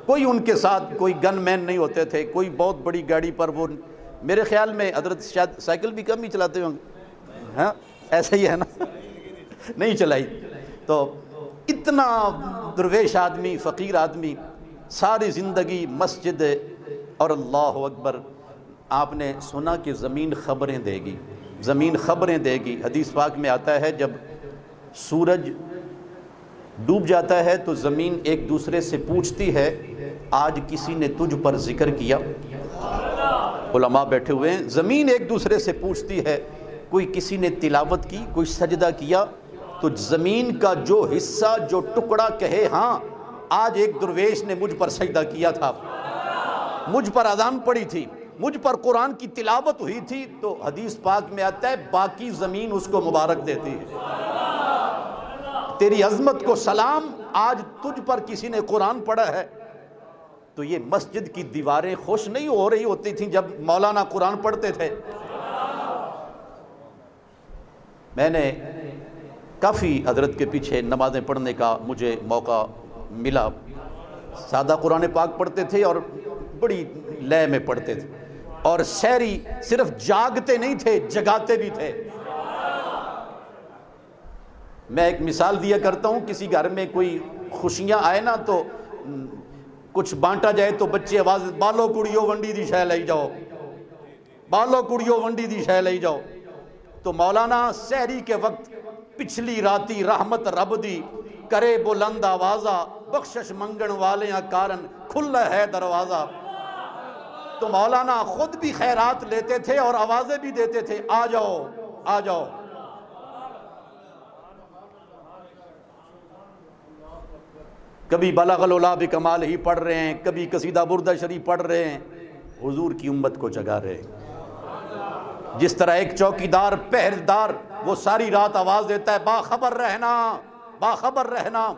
کوئی ان کے ساتھ کوئی گن مین نہیں ہوتے تھے، کوئی بہت بڑی گاڑی پر، وہ میرے خیال میں حضرت شاید سائیکل بھی کم ہی چلاتے ہوں گے، ہاں ایسا ہی ہے نا، نہیں چلائی۔ تو اتنا درویش آدمی، فقیر آدمی، ساری زندگی مسجد، اور اللہ اکبر، آپ نے سنا کہ زمین خبریں دے گی، زمین خبریں دے گی۔ حدیث پاک میں آتا ہے جب سورج ڈوب جاتا ہے تو زمین ایک دوسرے سے پوچھتی ہے آج کسی نے تجھ پر ذکر کیا؟ علماء بیٹھے ہوئے ہیں، زمین ایک دوسرے سے پوچھتی ہے کوئی کسی نے تلاوت کی، کوئی سجدہ کیا؟ تو زمین کا جو حصہ، جو ٹکڑا کہے ہاں آج ایک درویش نے مجھ پر سجدہ کیا تھا، مجھ پر اذان پڑی تھی، مجھ پر قرآن کی تلاوت ہوئی تھی، تو حدیث پاک میں آتا ہے باقی زمین اس کو مبارک دیتی ہے، تیری عظمت کو سلام، آج تجھ پر کسی نے قرآن پڑھا ہے۔ تو یہ مسجد کی دیواریں خوش نہیں ہو رہی ہوتی تھیں جب مولانا قرآن پڑھتے تھے؟ میں نے کافی حضرت کے پیچھے نمازیں پڑھنے کا مجھے موقع ملا، سادہ قرآن پاک پڑھتے تھے اور بڑی لے میں پڑھتے تھے، اور سحری صرف جاگتے نہیں تھے، جگاتے بھی تھے۔ میں ایک مثال دیا کرتا ہوں، کسی گھر میں کوئی خوشیاں آئے نا تو کچھ بانٹا جائے تو بچے آواز بالو کڑیو ونڈی دی شے لئی جاؤ، بالو کڑیو ونڈی دی شے لئی جاؤ۔ تو مولانا سحری کے وقت پچھلی راتی رحمت رب دی کرے بلند آوازہ، بخشش منگن والیاں کارن کھلا ہے دروازہ۔ تو مولانا خود بھی خیرات لیتے تھے اور آوازیں بھی دیتے تھے، آ جاؤ آ جاؤ۔ کبھی بلغ العلا بکمال ہی پڑھ رہے ہیں، کبھی قصیدہ بردہ شریف پڑھ رہے ہیں، حضور کی امت کو جگا رہے ہیں۔ جس طرح ایک چوکیدار پہرےدار وہ ساری رات آواز دیتا ہے باخبر رہنا باخبر رہنا،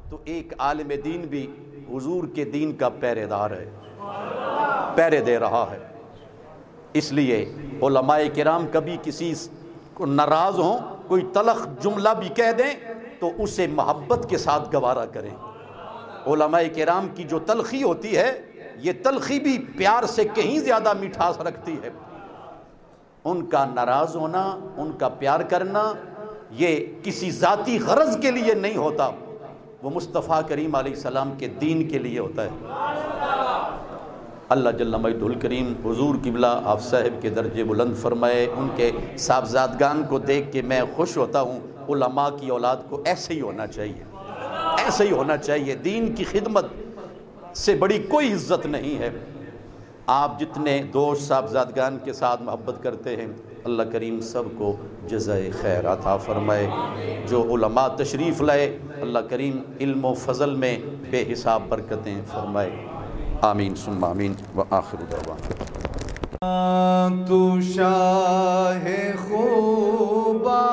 تو ایک عالم دین بھی حضور کے دین کا پہرےدار ہے، پہرے دے رہا ہے۔ اس لیے علماء کرام کبھی کسی کو ناراض ہوں، کوئی تلخ جملہ بھی کہہ دیں تو اسے محبت کے ساتھ گوارا کریں۔ علماء کرام کی جو تلخی ہوتی ہے، یہ تلخی بھی پیار سے کہیں زیادہ مٹھاس رکھتی ہے۔ ان کا ناراض ہونا، ان کا پیار کرنا، یہ کسی ذاتی غرض کے لیے نہیں ہوتا، وہ مصطفیٰ کریم علیہ السلام کے دین کے لیے ہوتا ہے۔ اللہ جل مجدہ الکریم حضور قبلہ آپ صاحب کے درجے بلند فرمائے۔ ان کے صاحبزادگان کو دیکھ کے میں خوش ہوتا ہوں۔ علماء کی اولاد کو ایسے ہی ہونا چاہیے، ایسے ہی ہونا چاہیے۔ دین کی خدمت سے بڑی کوئی عزت نہیں ہے۔ آپ جتنے دوست صاحبزادگان کے ساتھ محبت کرتے ہیں، اللہ کریم سب کو جزائے خیر عطا فرمائے۔ جو علماء تشریف لائے، اللہ کریم علم و فضل میں بے حساب برکتیں فرمائے۔ آمین ثم آمین وآخر دعوانا تو شاہ خوبا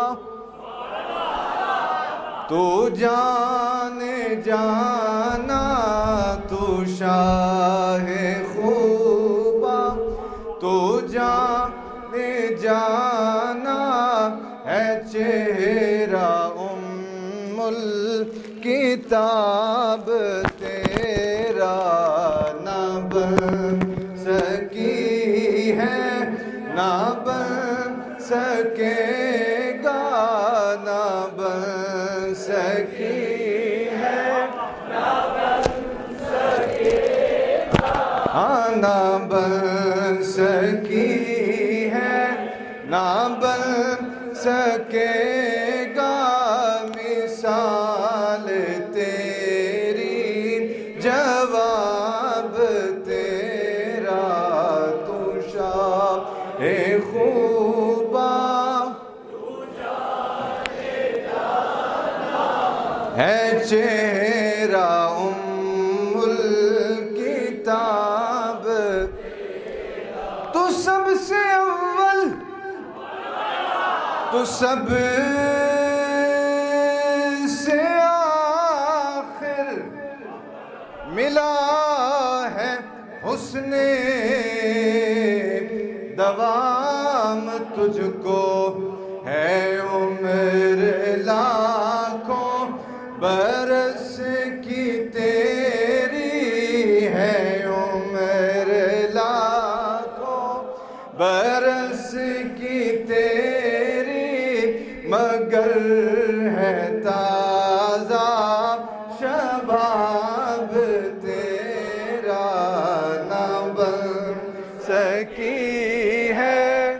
تو جان جانا تو شاہ خوبا تو جان جانا ہے چہرہ ام الکتاب تیرا نہ بن سکی ہے نہ بن سکے گا نہ بن سکی ہے ہاں نہ بن سکی ہے نہ بن سکے گا مثال تیری جواب تیرا تو شاہ خوبا ہے چہرہ ام الکتاب تو سب سے اول تو سب سے آخر ملا ہے حسن دوام تجھ کو ہے عمر لاکھوں برس کی تیری ہے عمر لاکھوں برس کی تیری مگر ہے تازہ شباب تیرا نہ بن سکی ہے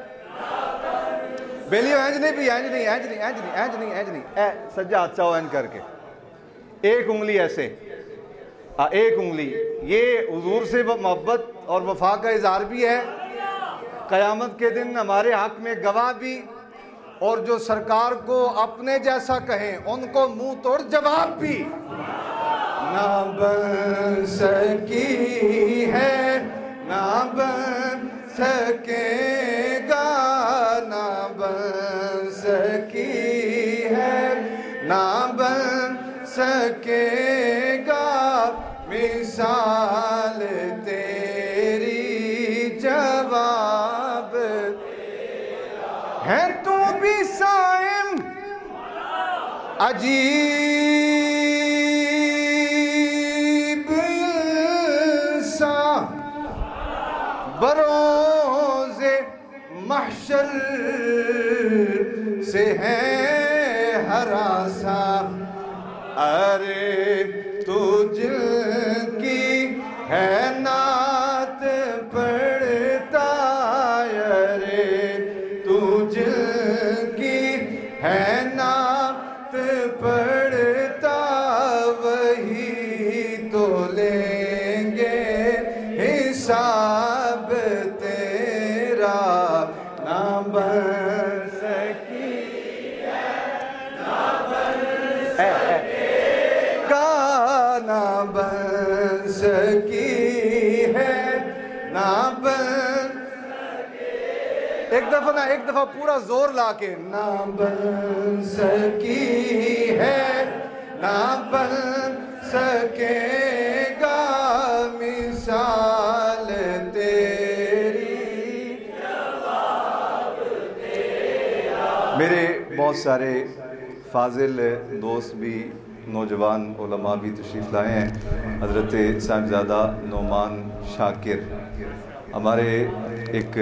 بیلیو اینج نہیں سجا ہاتھ چاہو اینج کر کے ایک انگلی ایسے ایک انگلی یہ حضور سے محبت اور وفا کا اظہار بھی ہے قیامت کے دن ہمارے حق میں گواہ بھی اور جو سرکار کو اپنے جیسا کہیں ان کو منہ توڑ جواب بھی نہ بن سکی ہے نہ بن سکے گا نہ بن سکی ہے نہ بن سکے گا مثال تیری جواب ہے تو بھی صائم عجیب سا بروز محشر سے ہے ہراساں ارے تو جن کی ہے نعت پڑھتا ارے تو جن کی ہے نعت پڑھتا وہی تو لیں گے حساب تیرا نہ بن سکی نہ بن سکی ہے نہ بن ایک دفعہ پورا زور لا کے نہ بن سکی ہے نہ بن سکے گا مثال تیری میرے بہت سارے فاضل دوست بھی نوجوان علماء بھی تشریف لائے ہیں حضرت صاحبزادہ نعمان شاکر ہمارے ایک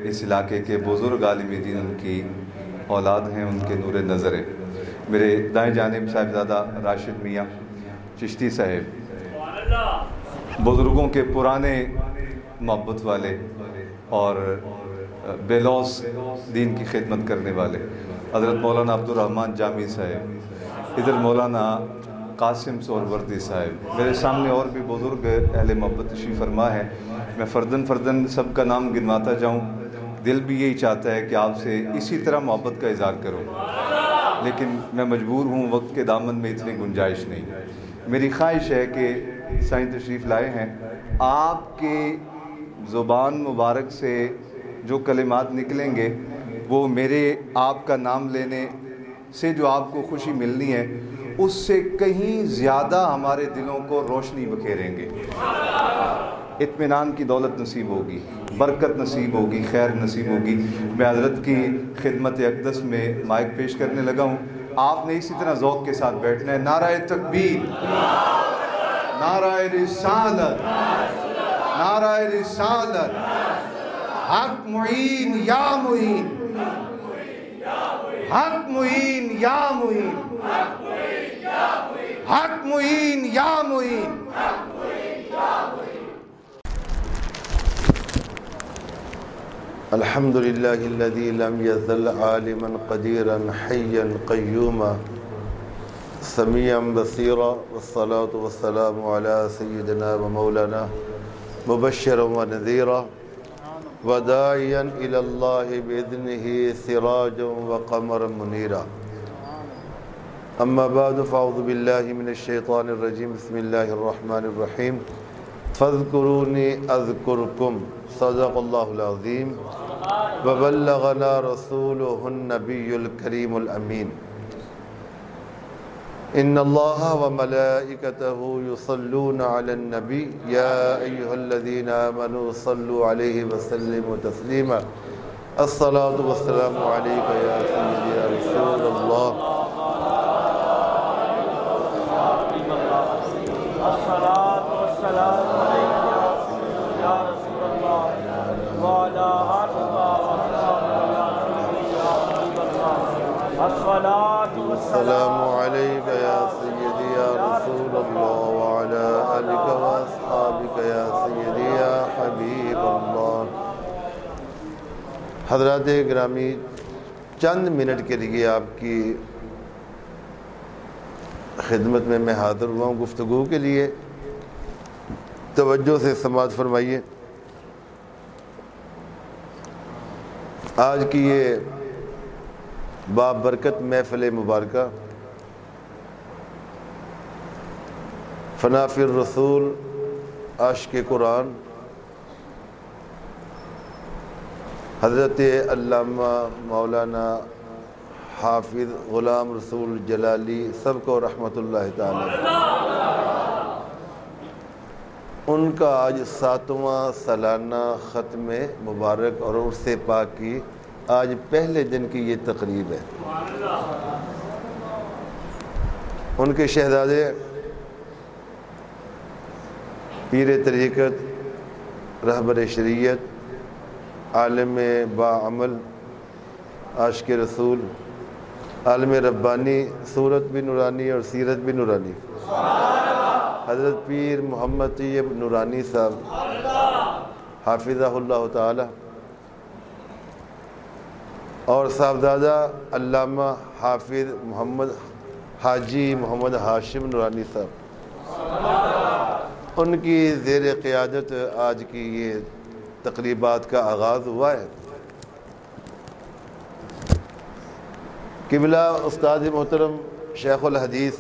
اس علاقے کے بزرگ عالم دین ان کی اولاد ہیں ان کے نور نظر ہے میرے دائیں جانب صاحبزادہ راشد میاں چشتی صاحب بزرگوں کے پرانے محبت والے اور بے لوث دین کی خدمت کرنے والے حضرت مولانا عبدالرحمن جامی صاحب ادھر مولانا قاسم سہروردی صاحب میرے سامنے اور بھی بزرگ اہل محبت تشریف فرما ہے میں فردن سب کا نام گنواتا جاؤں دل بھی یہی چاہتا ہے کہ آپ سے اسی طرح محبت کا اظہار کروں لیکن میں مجبور ہوں وقت کے دامن میں اتنی گنجائش نہیں میری خواہش ہے کہ سائیں تشریف لائے ہیں آپ کی زبان مبارک سے جو کلمات نکلیں گے وہ میرے آپ کا نام لینے سے جو آپ کو خوشی ملنی ہے اس سے کہیں زیادہ ہمارے دلوں کو روشنی بکھیریں گے، اطمینان کی دولت نصیب ہوگی، برکت نصیب ہوگی، خیر نصیب ہوگی۔ میں حضرت کی خدمت اقدس میں مائک پیش کرنے لگا ہوں، آپ نے اسی طرح ذوق کے ساتھ بیٹھنا ہے۔ نعرہ تکبیر، نعرہ رسالت، نعرہ رسالت، حق معین یا معین، حق معین یا معین، حق معین یا معین۔ الحمد للہ الذی لم یزل عالما قدیرا حیا قیوما سمیعا بصیرا، والصلاة والسلام علی سیدنا و مولانا مبشرا و نذیرا وداعیا الی اللہ باذنہ سراجا و قمرا منیرا۔ اما بعد فاعوذ باللہ من الشیطان الرجیم، بسم اللہ الرحمن الرحیم۔ فاذکرونی اذکرکم، صدق اللہ العظیم وبلغنا رسولہ النبی الکریم الامین۔ ان اللہ وملائکتہ یصلون علی النبی یا ایہا الذین آمنوا صلوا علیہ وسلموا تسلیما۔ الصلاة والسلام علیک یا سیدی یا رسول اللہ۔ السلام علیک یا سیدی یا رسول اللہ وعلا آلک و اصحابک یا سیدی یا حبیب اللہ۔ حضرات گرامی، چند منٹ کے لیے آپ کی خدمت میں حاضر ہوا ہوں گفتگو کے لیے، توجہ سے سماعت فرمائیے۔ آج کی یہ بابرکت محفل مبارکہ فنا فی الرسول عاشق قرآن حضرت علامہ مولانا حافظ غلام رسول جلالی سب کو رحمت اللہ تعالی، ان کا آج 7واں سالانہ ختم مبارک اور عرس پاک کی آج پہلے دن کی یہ تقریب ہے۔ ان کے شہزادے پیر طریقت، رہبر شریعت، عالم باعمل، عاشق رسول، عالم ربانی، صورت بھی نورانی اور سیرت بھی نورانی، حضرت پیر محمد طیب نورانی صاحب حافظہ اللہ تعالی، اور صاحبزادہ علامہ حافظ محمد حاجی محمد ہاشم نورانی صاحب، ان کی زیر قیادت آج کی یہ تقریبات کا آغاز ہوا ہے۔ قبلہ استاد محترم شیخ الحدیث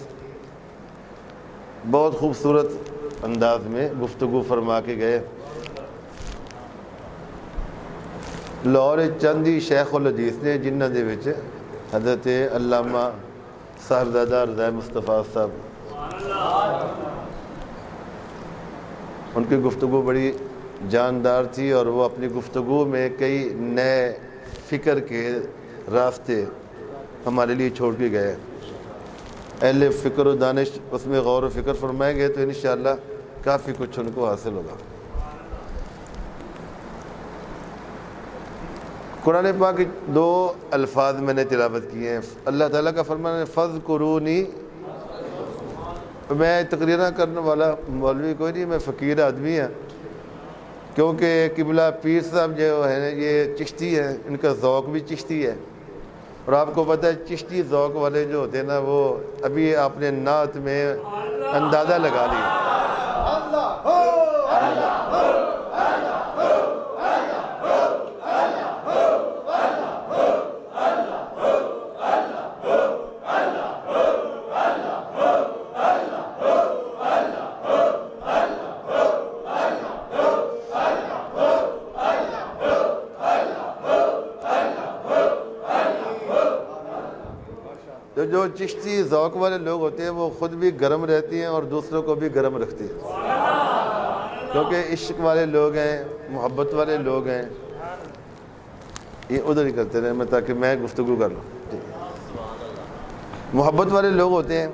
بہت خوبصورت انداز میں گفتگو فرما کے گئے۔ لاہور چند ہی شیخ الحدیث نے جنہاں دے وچ حضرت علامہ صاحبزادہ رضا مصطفیٰ صاحب، ان کی گفتگو بڑی جاندار تھی، اور وہ اپنی گفتگو میں کئی نئے فکر کے راستے ہمارے لیے چھوڑ کے گئے۔ اہل فکر و دانش اس میں غور و فکر فرمائیں گے تو انشاءاللہ کافی کچھ ان کو حاصل ہوگا۔ قرآن پاک کے 2 الفاظ میں نے تلاوت کیے ہیں۔ اللہ تعالیٰ کا فرمان ہے فَاذْكُرُونِي۔ میں تقریرہ کرنے والا مولوی کوئی نہیں، میں فقیر آدمی ہوں، کیونکہ قبلہ پیر صاحب جو ہیں یہ چشتی ہیں، ان کا ذوق بھی چشتی ہے، اور آپ کو پتہ ہے چشتی ذوق والے جو ہوتے ہیں نا، وہ ابھی آپ نے نعت میں اندازہ لگا لیا۔ جو چشتی ذوق والے لوگ ہوتے ہیں وہ خود بھی گرم رہتی ہیں اور دوسروں کو بھی گرم رکھتی ہیں، کیونکہ عشق والے لوگ ہیں، محبت والے لوگ ہیں، یہ ادھر ہی کرتے رہے میں تاکہ میں گفتگو کر لوں۔ محبت والے لوگ ہوتے ہیں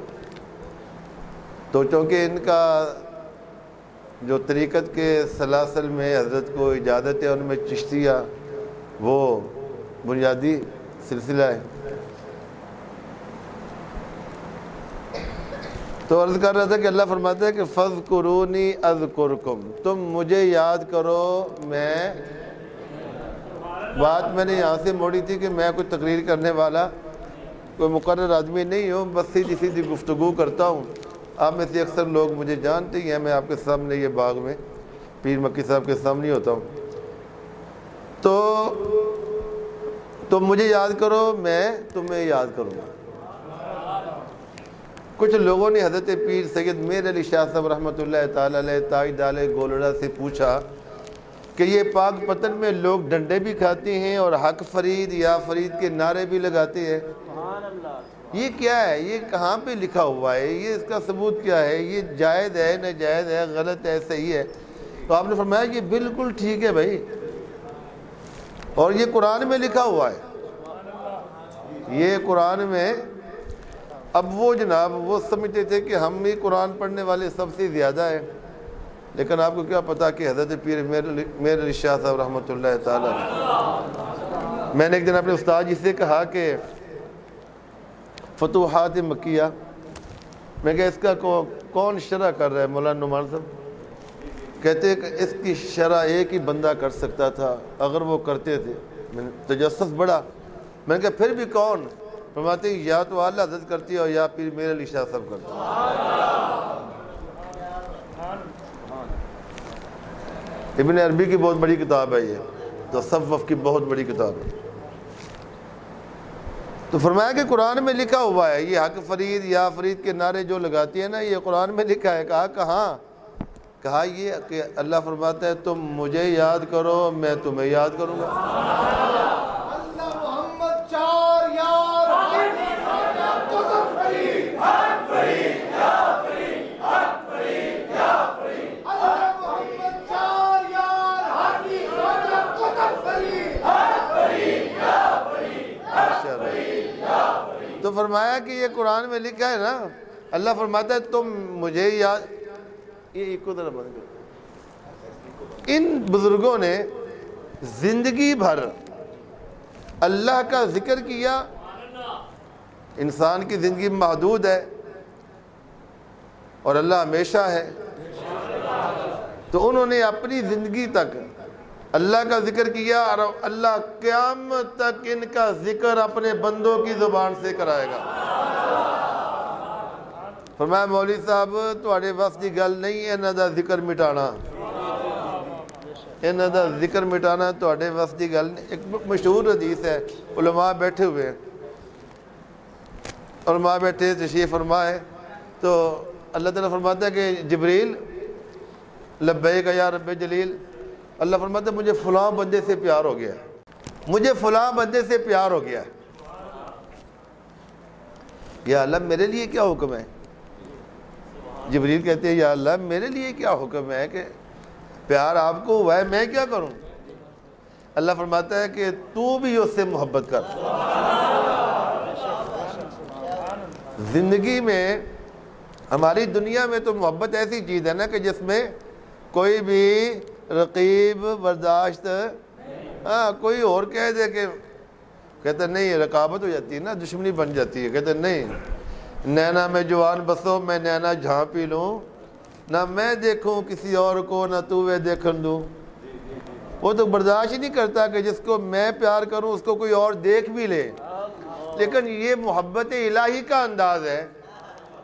تو چونکہ ان کا جو طریقت کے سلاسل میں حضرت کو اجازت ہے، ان میں چشتیہ وہ بنیادی سلسلہ ہے۔ تو عرض کر رہا تھا کہ اللہ فرماتا ہے کہ فَاذْكُرُونِي أَذْكُرْكُمْ، تم مجھے یاد کرو میں بات میں نے یہاں سے موڑی تھی کہ میں کوئی تقریر کرنے والا کوئی مقرر آدمی نہیں ہوں، بس سیدھی سیدھی گفتگو کرتا ہوں۔ آپ میں سے اکثر لوگ مجھے جانتے ہی ہیں، میں آپ کے سامنے یہ باغ میں پیر مکی صاحب کے سامنے ہوتا ہوں۔ تو تم مجھے یاد کرو میں تمہیں یاد کروں گا۔ کچھ لوگوں نے حضرت پیر سید میر علی شاہ صاحب رحمۃ اللہ تعالی علیہ تاجدار گولڑا سے پوچھا کہ یہ پاک پتن میں لوگ ڈنڈے بھی کھاتے ہیں اور حق فرید یا فرید کے نعرے بھی لگاتے ہیں، یہ کیا ہے؟ یہ کہاں پہ لکھا ہوا ہے؟ یہ اس کا ثبوت کیا ہے؟ یہ جائز ہے ناجائز ہے غلط ہے صحیح ہے؟ تو آپ نے فرمایا یہ بالکل ٹھیک ہے بھائی، اور یہ قرآن میں لکھا ہوا ہے، یہ قرآن میں۔ اب وہ جناب وہ سمجھتے تھے کہ ہم ہی قرآن پڑھنے والے سب سے زیادہ ہیں، لیکن آپ کو کیا پتا کہ حضرت پیر میر علی شاہ صاحب رحمۃ اللہ تعالیٰ نے، میں نے ایک دن اپنے استاد جی سے کہا کہ فتوحات مکیہ، میں کہا اس کا کون شرح کر رہا ہے؟ مولانا نعمان صاحب کہتے ہیں کہ اس کی شرح ایک ہی بندہ کر سکتا تھا اگر وہ کرتے تھے۔ میں نے تجسس بڑھا، میں نے کہا پھر بھی کون؟ فرماتے ہیں یا تو اعلیٰ حضرت کرتی ہے اور یا پیر میر علی شاہ صاحب کرتے ہیں۔ ابن عربی کی بہت بڑی کتاب ہے، یہ تصوف کی بہت بڑی کتاب ہے۔ تو فرمایا کہ قرآن میں لکھا ہوا ہے، یہ حق فرید یا فرید کے نعرے جو لگاتی ہیں نا، یہ قرآن میں لکھا ہے۔ کہا کہاں؟ کہا یہ کہ اللہ فرماتا ہے تم مجھے یاد کرو میں تمہیں یاد کروں گا۔ اللہ محمد چار یار قطب فرید حق فرید یا فرید حق فرید یا فرید، اللہ محمد چار یار حقی خواجہ قطب فرید حق فرید یا فرید حق فرید یا فرید۔ تو فرمایا کہ یہ قرآن میں لکھا ہے نا، اللہ فرماتا ہے تم مجھے یاد، یہ کو ذرا بند کرو۔ ان بزرگوں نے زندگی بھر اللہ کا ذکر کیا۔ انسان کی زندگی محدود ہے اور اللہ ہمیشہ ہے، تو انہوں نے اپنی زندگی تک اللہ کا ذکر کیا، اور اللہ قیامت تک ان کا ذکر اپنے بندوں کی زبان سے کرائے گا۔ فرمایا مولوی صاحب تواڈے وس دی گل نہیں ہے انہاں دا ذکر مٹانا، انہاں دا ذکر مٹانا تواڈے وس دی گل نہیں۔ ایک مشہور حدیث ہے، علماء بیٹھے ہوئے ہیں، علماء بیٹھے تشریف فرمائے تو اللہ تعالیٰ فرماتا ہے کہ جبریل لبیک یا رب جلیل، اللہ فرماتا ہے مجھے فلاں بندے سے پیار ہو گیا، مجھے فلاں بندے سے پیار ہو گیا، یا اللہ میرے لیے کیا حکم ہے؟ جبریل کہتے ہیں یا اللہ میرے لیے کیا حکم ہے کہ پیار آپ کو ہوا ہے، میں کیا کروں؟ اللہ فرماتا ہے کہ تو بھی اس سے محبت کر۔ زندگی میں ہماری دنیا میں تو محبت ایسی چیز ہے نا کہ جس میں کوئی بھی رقیب برداشت، کوئی اور کہہ دے کہ کہتے نہیں رقابت ہو جاتی ہے نا، دشمنی بن جاتی ہے، کہتے نہیں نینا میں جوان بسو میں نینا جہاں پی لوں، نہ میں دیکھوں کسی اور کو نہ تو وہ دیکھن دوں۔ وہ تو برداشت ہی نہیں کرتا کہ جس کو میں پیار کروں اس کو کوئی اور دیکھ بھی لے، لیکن یہ محبت الہی کا انداز ہے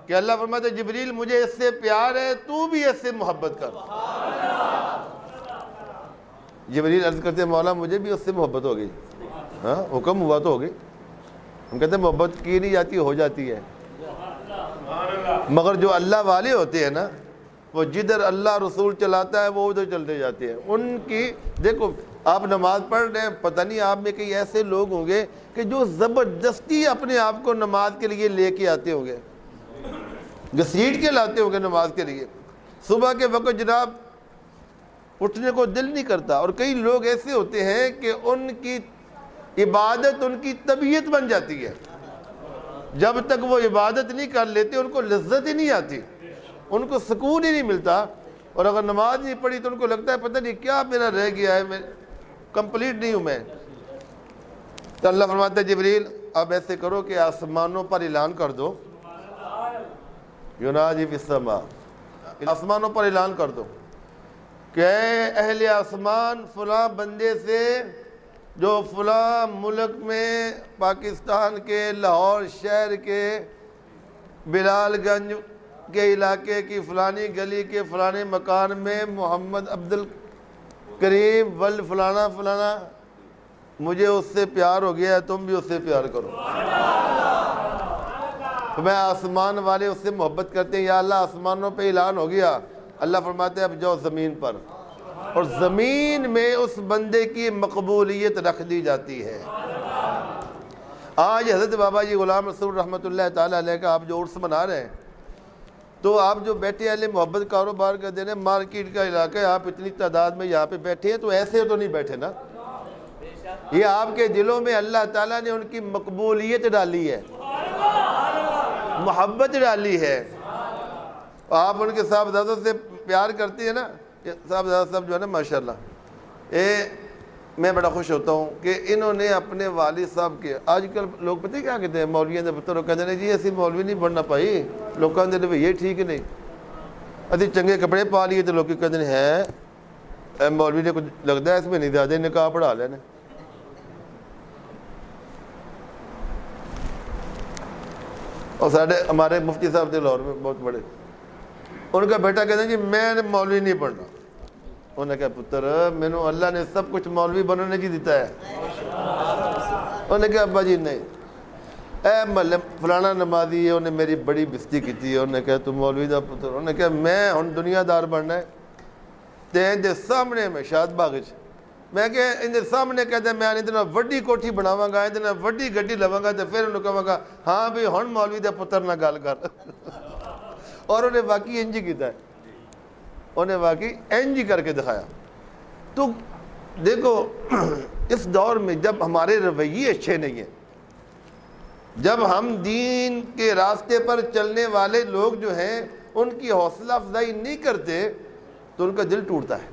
کہ اللہ فرماتا ہے جبریل مجھے اس سے پیار ہے تو بھی اس سے محبت کر۔ جبریل عرض کرتے ہیں مولا مجھے بھی اس سے محبت ہو گئی، ہاں حکم ہوا تو ہو گئی۔ ہم کہتے ہیں محبت کی نہیں جاتی ہو جاتی ہے، مگر جو اللہ والے ہوتے ہیں نا وہ جدھر اللہ رسول چلاتا ہے وہ ادھر چلتے جاتے ہیں. ان کی دیکھو آپ نماز پڑھ رہے ہیں, پتہ نہیں آپ میں کئی ایسے لوگ ہوں گے کہ جو زبردستی اپنے آپ کو نماز کے لیے لے کے آتے ہوں گے, گھسیٹ کے لاتے ہوں گے نماز کے لیے. صبح کے وقت جناب اٹھنے کو دل نہیں کرتا, اور کئی لوگ ایسے ہوتے ہیں کہ ان کی عبادت ان کی طبیعت بن جاتی ہے. جب تک وہ عبادت نہیں کر لیتے ان کو لذت ہی نہیں آتی, ان کو سکون ہی نہیں ملتا, اور اگر نماز نہیں پڑھی تو ان کو لگتا ہے پتہ نہیں کیا میرا رہ گیا ہے, میں کمپلیٹ نہیں ہوں میں. تو اللہ فرماتا ہے جبریل اب ایسے کرو کہ آسمانوں پر اعلان کر دو, ینادی فی السماء, آسمانوں پر اعلان کر دو کہ اے اہل آسمان فلاں بندے سے جو فلاں ملک میں پاکستان کے لاہور شہر کے بلال گنج کے علاقے کی فلانی گلی کے فلانے مکان میں محمد عبد الکریم ول فلانا فلانا, مجھے اس سے پیار ہو گیا ہے, تم بھی اس سے پیار کرو. تو میں آسمان والے اس سے محبت کرتے ہیں, یا اللہ آسمانوں پہ اعلان ہو گیا. اللہ فرماتے ہیں اب جاؤ زمین پر, اور زمین میں اس بندے کی مقبولیت رکھ دی جاتی ہے. آج حضرت بابا جی غلام رسول رحمۃ اللہ تعالیٰ علیہ کا آپ جو عرس منا رہے ہیں, تو آپ جو بیٹھے اہل محبت کاروبار کا دن ہے, مارکیٹ کا علاقہ ہے, آپ اتنی تعداد میں یہاں پہ بیٹھے ہیں, تو ایسے تو نہیں بیٹھے نا, یہ آپ کے دلوں میں اللہ تعالیٰ نے ان کی مقبولیت ڈالی ہے, محبت ڈالی ہے. آپ ان کے صاحبزادوں سے پیار کرتے ہیں نا, صاحبزادہ صاحب جو ہے نا ماشاءاللہ, میں بڑا خوش ہوتا ہوں کہ انہوں نے اپنے والد صاحب کے, آج کل لوگ پتہ کیا کہتے ہیں, مولویوں کے پتر کہتے ہیں جی اسی مولوی نہیں بننا پائی, لوگ کہتے ہیں یہ ٹھیک نہیں, ابھی چنگے کپڑے پا لیے تو لوگ کہتے ہیں مولوی نے کچھ لگتا ہے اس میں نہیں زیادہ نکاح پڑھا لینا. اور ہمارے مفتی صاحب تھے لاہور میں بہت بڑے, ان کا بیٹا کہتے ہیں جی میں نے مولوی نہیں پڑھنا. انہوں نے کہا پتر میں نے اللہ نے سب کچھ مولوی بننے کی دیتا ہے. انہوں نے کہا ابا جی نہیں, اے محلے فلانا نمازی ہے, انہوں نے میری بڑی بستی کی تھی. انہوں نے کہا تم مولوی دا پتر, انہوں نے کہا میں ہن دنیا دار بننا ہے, تین دے سامنے میں شاد باغ میں کہ ان دے سامنے کہتے ہیں میں اتنا وڈی کوٹھی بناواں گا, اتنا وڈی گڈی لواں گا, تو پھر انہوں کہاں گا ہاں بھی ہن مولوی دا پتر نہ گل کر. اور انہیں واقعی انج کیتا ہے, انہیں واقعی انج کر کے دکھایا. تو دیکھو اس دور میں جب ہمارے رویے اچھے نہیں ہیں, جب ہم دین کے راستے پر چلنے والے لوگ جو ہیں ان کی حوصلہ افزائی نہیں کرتے, تو ان کا دل ٹوٹتا ہے,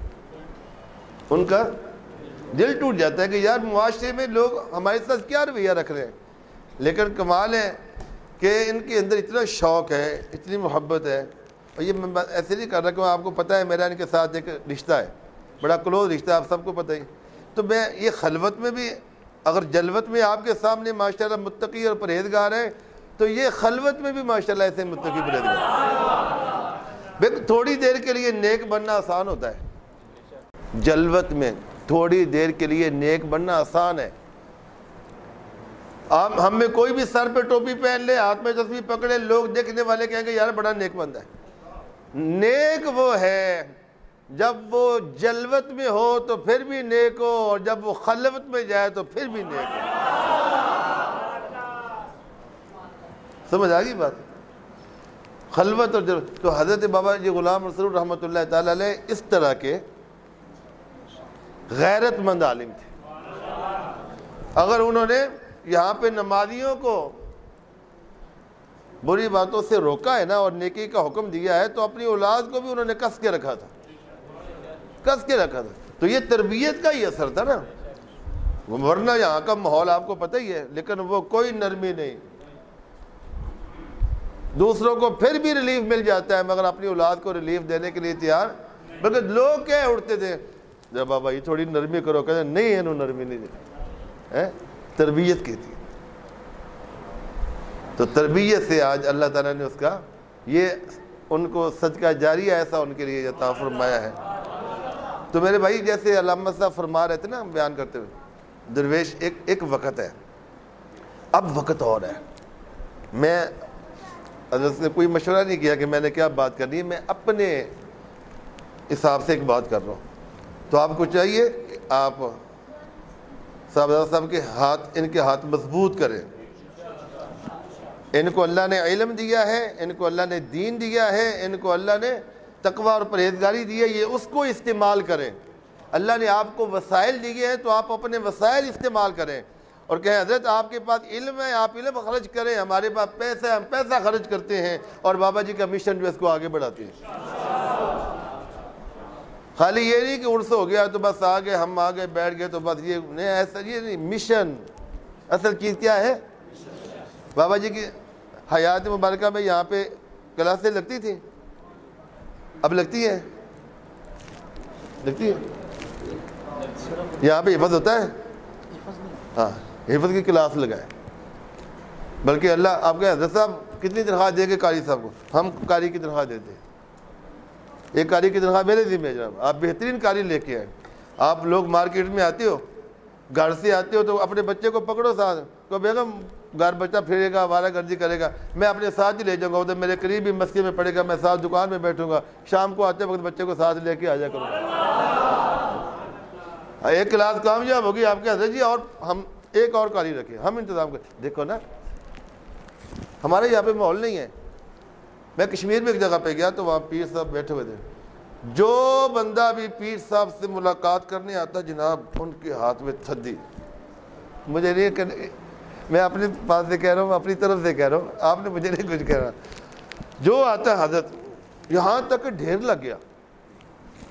ان کا دل ٹوٹ جاتا ہے کہ یار معاشرے میں لوگ ہمارے ساتھ کیا رویہ رکھ رہے ہیں. لیکن کمال ہے کہ ان کے اندر اتنا شوق ہے, اتنی محبت ہے. اور یہ میں ایسے نہیں کر رہا کہ آپ کو پتہ ہے میرا ان کے ساتھ ایک رشتہ ہے, بڑا کلوز رشتہ ہے, آپ سب کو پتہ ہی. تو میں یہ خلوت میں بھی, اگر جلوت میں آپ کے سامنے ماشاءاللہ متقی اور پرہیزگار ہیں, تو یہ خلوت میں بھی ماشاءاللہ ایسے متقی پرہیزگار. تھوڑی دیر کے لیے نیک بننا آسان ہوتا ہے, جلوت میں تھوڑی دیر کے لیے نیک بننا آسان ہے. ہم میں کوئی بھی سر پہ ٹوپی پہن لے, ہاتھ میں تسبیح پکڑے, لوگ دیکھنے والے کہیں گے یار بڑا نیک بندہ ہے. نیک وہ ہے جب وہ جلوت میں ہو تو پھر بھی نیک ہو, اور جب وہ خلوت میں جائے تو پھر بھی نیک ہو. سمجھ آ گئی بات؟ خلوت اور جلوت. تو حضرت بابا جی غلام رسول رحمۃ اللہ تعالی علیہ اس طرح کے غیرت مند عالم تھے. اگر انہوں نے یہاں پہ نمازیوں کو بری باتوں سے روکا ہے نا, اور نیکی کا حکم دیا ہے, تو اپنی اولاد کو بھی انہوں نے کس کے رکھا تھا, کس کے رکھا تھا. تو یہ تربیت کا ہی اثر تھا نا, ورنہ یہاں کا ماحول آپ کو پتہ ہی ہے. لیکن وہ کوئی نرمی نہیں, دوسروں کو پھر بھی ریلیف مل جاتا ہے مگر اپنی اولاد کو ریلیف دینے کے لیے تیار. بلکہ لوگ کیا اٹھتے تھے, جب بابا یہ تھوڑی نرمی کرو, کہتے نہیں انہوں نرمی نہیں دی, تربیت کی تھی. تو تربیت سے آج اللہ تعالیٰ نے اس کا یہ ان کو صدقہ جاریہ ایسا ان کے لیے عطا فرمایا ہے. تو میرے بھائی جیسے علامہ صاحب فرما رہے تھے نا بیان کرتے ہوئے, درویش ایک وقت ہے, اب وقت اور ہے. میں حضرت نے کوئی مشورہ نہیں کیا کہ میں نے کیا بات کرنی ہے, میں اپنے حساب سے ایک بات کر رہا ہوں. تو آپ کو چاہیے کہ آپ صاحب کے ہاتھ، ان کے ہاتھ مضبوط کریں. ان کو اللہ نے علم دیا ہے، ان کو اللہ نے دین دیا ہے، ان کو اللہ نے تقوی اور پرہیزگاری دی ہے، یہ اس کو استعمال کریں. اللہ نے آپ کو وسائل دیے ہیں تو آپ اپنے وسائل استعمال کریں اور کہیں حضرت آپ کے پاس علم ہے، آپ علم خرچ کریں، ہمارے پاس پیسہ ہے، ہم پیسہ خرچ کرتے ہیں اور بابا جی کا مشن جو ہے اس کو آگے بڑھاتے ہیں. خالی یہ نہیں کہ عرس ہو گیا تو بس آگے ہم آگے بیٹھ گئے تو بس یہ نہیں، ایسا یہ نہیں. مشن اصل چیز کیا ہے؟ بابا جی کی حیات مبارکہ میں یہاں پہ کلاسیں لگتی تھیں، اب لگتی ہیں؟ لگتی ہے؟ یہاں پہ حفظ ہوتا ہے؟ ہاں، حفظ کی کلاس لگائے. بلکہ اللہ آپ کے حضرت صاحب کتنی تنخواہ دیں گے قاری صاحب کو؟ ہم قاری کی تنخواہ دیتے ہیں. ایک قاری کی تنخواہ میرے ذمہ ہے جناب. آپ بہترین قاری لے کے آئے. آپ لوگ مارکیٹ میں آتے ہو، گھر سے آتے ہو تو اپنے بچے کو پکڑو ساتھ، تو بیگم گھر بچہ پھرے گا، آوارہ گردی کرے گا، میں اپنے ساتھ ہی لے جاؤں گا، ادھر میرے قریب ہی مسجد میں پڑھے گا، میں ساتھ دکان میں بیٹھوں گا، شام کو آتے وقت بچے کو ساتھ لے کے آ جا کروں گا. ایک کلاس کامیاب ہوگی آپ کے حضرت جی، اور ہم ایک اور قاری رکھیں، ہم انتظام کریں. دیکھو نا ہمارے یہاں پہ ماحول نہیں ہے. میں کشمیر میں ایک جگہ پہ گیا تو وہاں پیر صاحب بیٹھے ہوئے تھے. جو بندہ بھی پیر صاحب سے ملاقات کرنے آتا جناب ان کے ہاتھ میں تھدی. مجھے نہیں، میں اپنے پاس سے کہہ رہا ہوں، اپنی طرف سے کہہ رہا ہوں، آپ نے مجھے نہیں کچھ کہہ رہا. جو آتا ہے حضرت یہاں تک ڈھیر لگ گیا.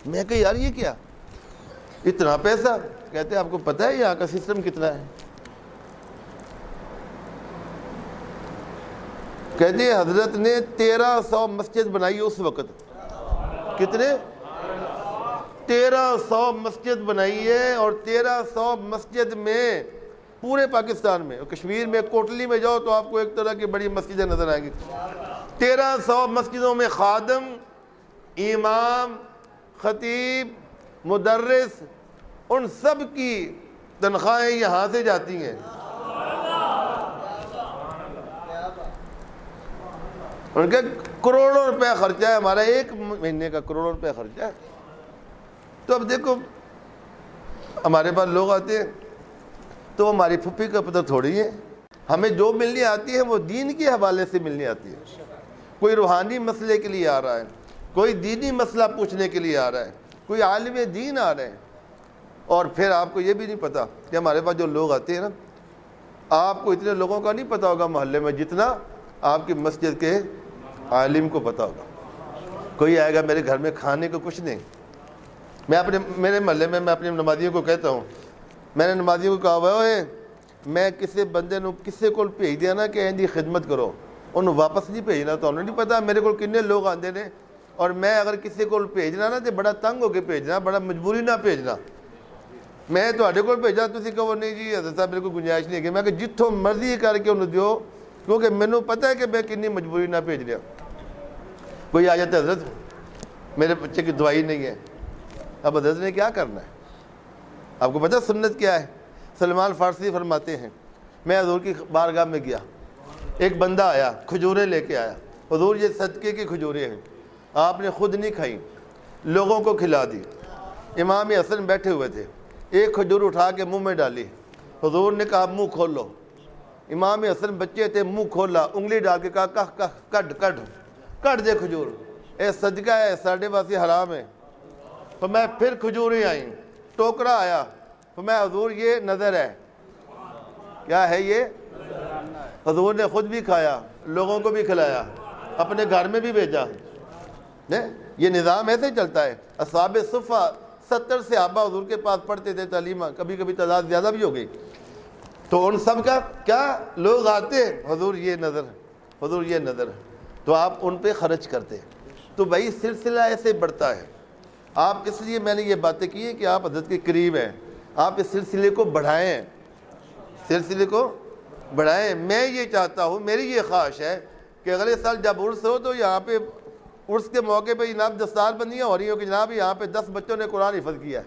میں کہ یار یہ کیا اتنا پیسہ؟ کہتے ہیں آپ کو پتہ ہے یہاں کا سسٹم کتنا ہے؟ کہتے ہیں حضرت نے 1300 مسجد بنائی اس وقت. کتنے؟ 1300 مسجد بنائی ہے. اور 1300 مسجد میں پورے پاکستان میں، کشمیر میں کوٹلی میں جاؤ تو آپ کو ایک طرح کی بڑی مسجدیں نظر آئیں گی. 1300 مسجدوں میں خادم، امام، خطیب، مدرس، ان سب کی تنخواہیں یہاں سے جاتی ہیں. ان کے کروڑوں روپے خرچہ ہے، ہمارا ایک مہینے کا کروڑوں روپے خرچہ ہے. تو اب دیکھو ہمارے پاس لوگ آتے ہیں تو ہماری پھپھی کا پتہ تھوڑی ہے. ہمیں جو ملنی آتی ہے وہ دین کے حوالے سے ملنی آتی ہے. کوئی روحانی مسئلے کے لیے آ رہا ہے، کوئی دینی مسئلہ پوچھنے کے لیے آ رہا ہے، کوئی عالم دین آ رہے ہیں. اور پھر آپ کو یہ بھی نہیں پتا کہ ہمارے پاس جو لوگ آتے ہیں نا، آپ کو اتنے لوگوں کا نہیں پتا ہوگا محلے میں جتنا آپ کی مسجد کے عالم کو پتا ہوگا. کوئی آئے گا میرے گھر میں کھانے کو کچھ نہیں. میرے محلے میں اپنے نمازیوں کو کہتا ہوں، میں نے نمازیوں کو کہا ہوا ہے میں کسی بندے نو کسی کو بھیج دیا نا کہ ان خدمت کرو، انہوں واپس نہیں بھیجنا. تو انہوں نہیں پتا میرے کو کتنے لوگ آتے ہیں، اور میں اگر کسی کو بھیجنا نا تو بڑا تنگ ہو کے بھیجنا، بڑا مجبوری نہ بھیجنا. میں تھوڑے کو بھیجا تھی کہو نہیں جی حضرت صاحب میرے کو گنجائش نہیں ہے. میں کہ جتوں مرضی کر کے انہوں دیو، کیونکہ مینوں پتہ ہے کہ میں کنی مجبوری نہ بھیج رہا. کوئی آ جاتا ہے حضرت میرے بچے کی دوائی نہیں ہے. اب حضرت نے کیا کرنا ہے؟ آپ کو پتہ سنت کیا ہے؟ سلمان فارسی فرماتے ہیں میں حضور کی بارگاہ میں گیا، ایک بندہ آیا کھجوریں لے کے آیا. حضور یہ صدقے کی کھجوریں ہیں، آپ نے خود نہیں کھائیں، لوگوں کو کھلا دی. امام حسن بیٹھے ہوئے تھے، ایک کھجور اٹھا کے منہ میں ڈالی. حضور نے کہا منہ کھول لو. امام حسن بچے تھے، منہ کھولا، انگلی ڈال کے کہا کٹ دے کھجور، اے صدقہ ہے ساڑھے باسی حرام ہے. تو میں پھر کھجوریں آئیں، ٹوکرا آیا، تو میں حضور یہ نظر ہے. کیا ہے یہ؟ حضور نے خود بھی کھایا، لوگوں کو بھی کھلایا، اپنے گھر میں بھی بھیجا. یہ نظام ایسے چلتا ہے. اصحاب صفہ 70 صحابہ حضور کے پاس پڑھتے تھے تعلیمہ، کبھی کبھی تعداد زیادہ بھی ہو گئی. تو ان سب کا کیا لوگ آتے حضور یہ نظر، حضور یہ نظر، تو آپ ان پہ خرچ کرتے. تو بھائی سلسلہ ایسے بڑھتا ہے. آپ اس لیے میں نے یہ باتیں کی ہیں کہ آپ حضرت کے قریب ہیں، آپ اس سلسلے کو بڑھائیں، سلسلے کو بڑھائیں. میں یہ چاہتا ہوں، میری یہ خواہش ہے کہ اگلے سال جب عرس ہو تو یہاں پہ عرس کے موقع پہ جناب دستار بندیاں ہو رہی ہوں کہ جناب یہاں پہ 10 بچوں نے قرآن حفظ کیا ہے.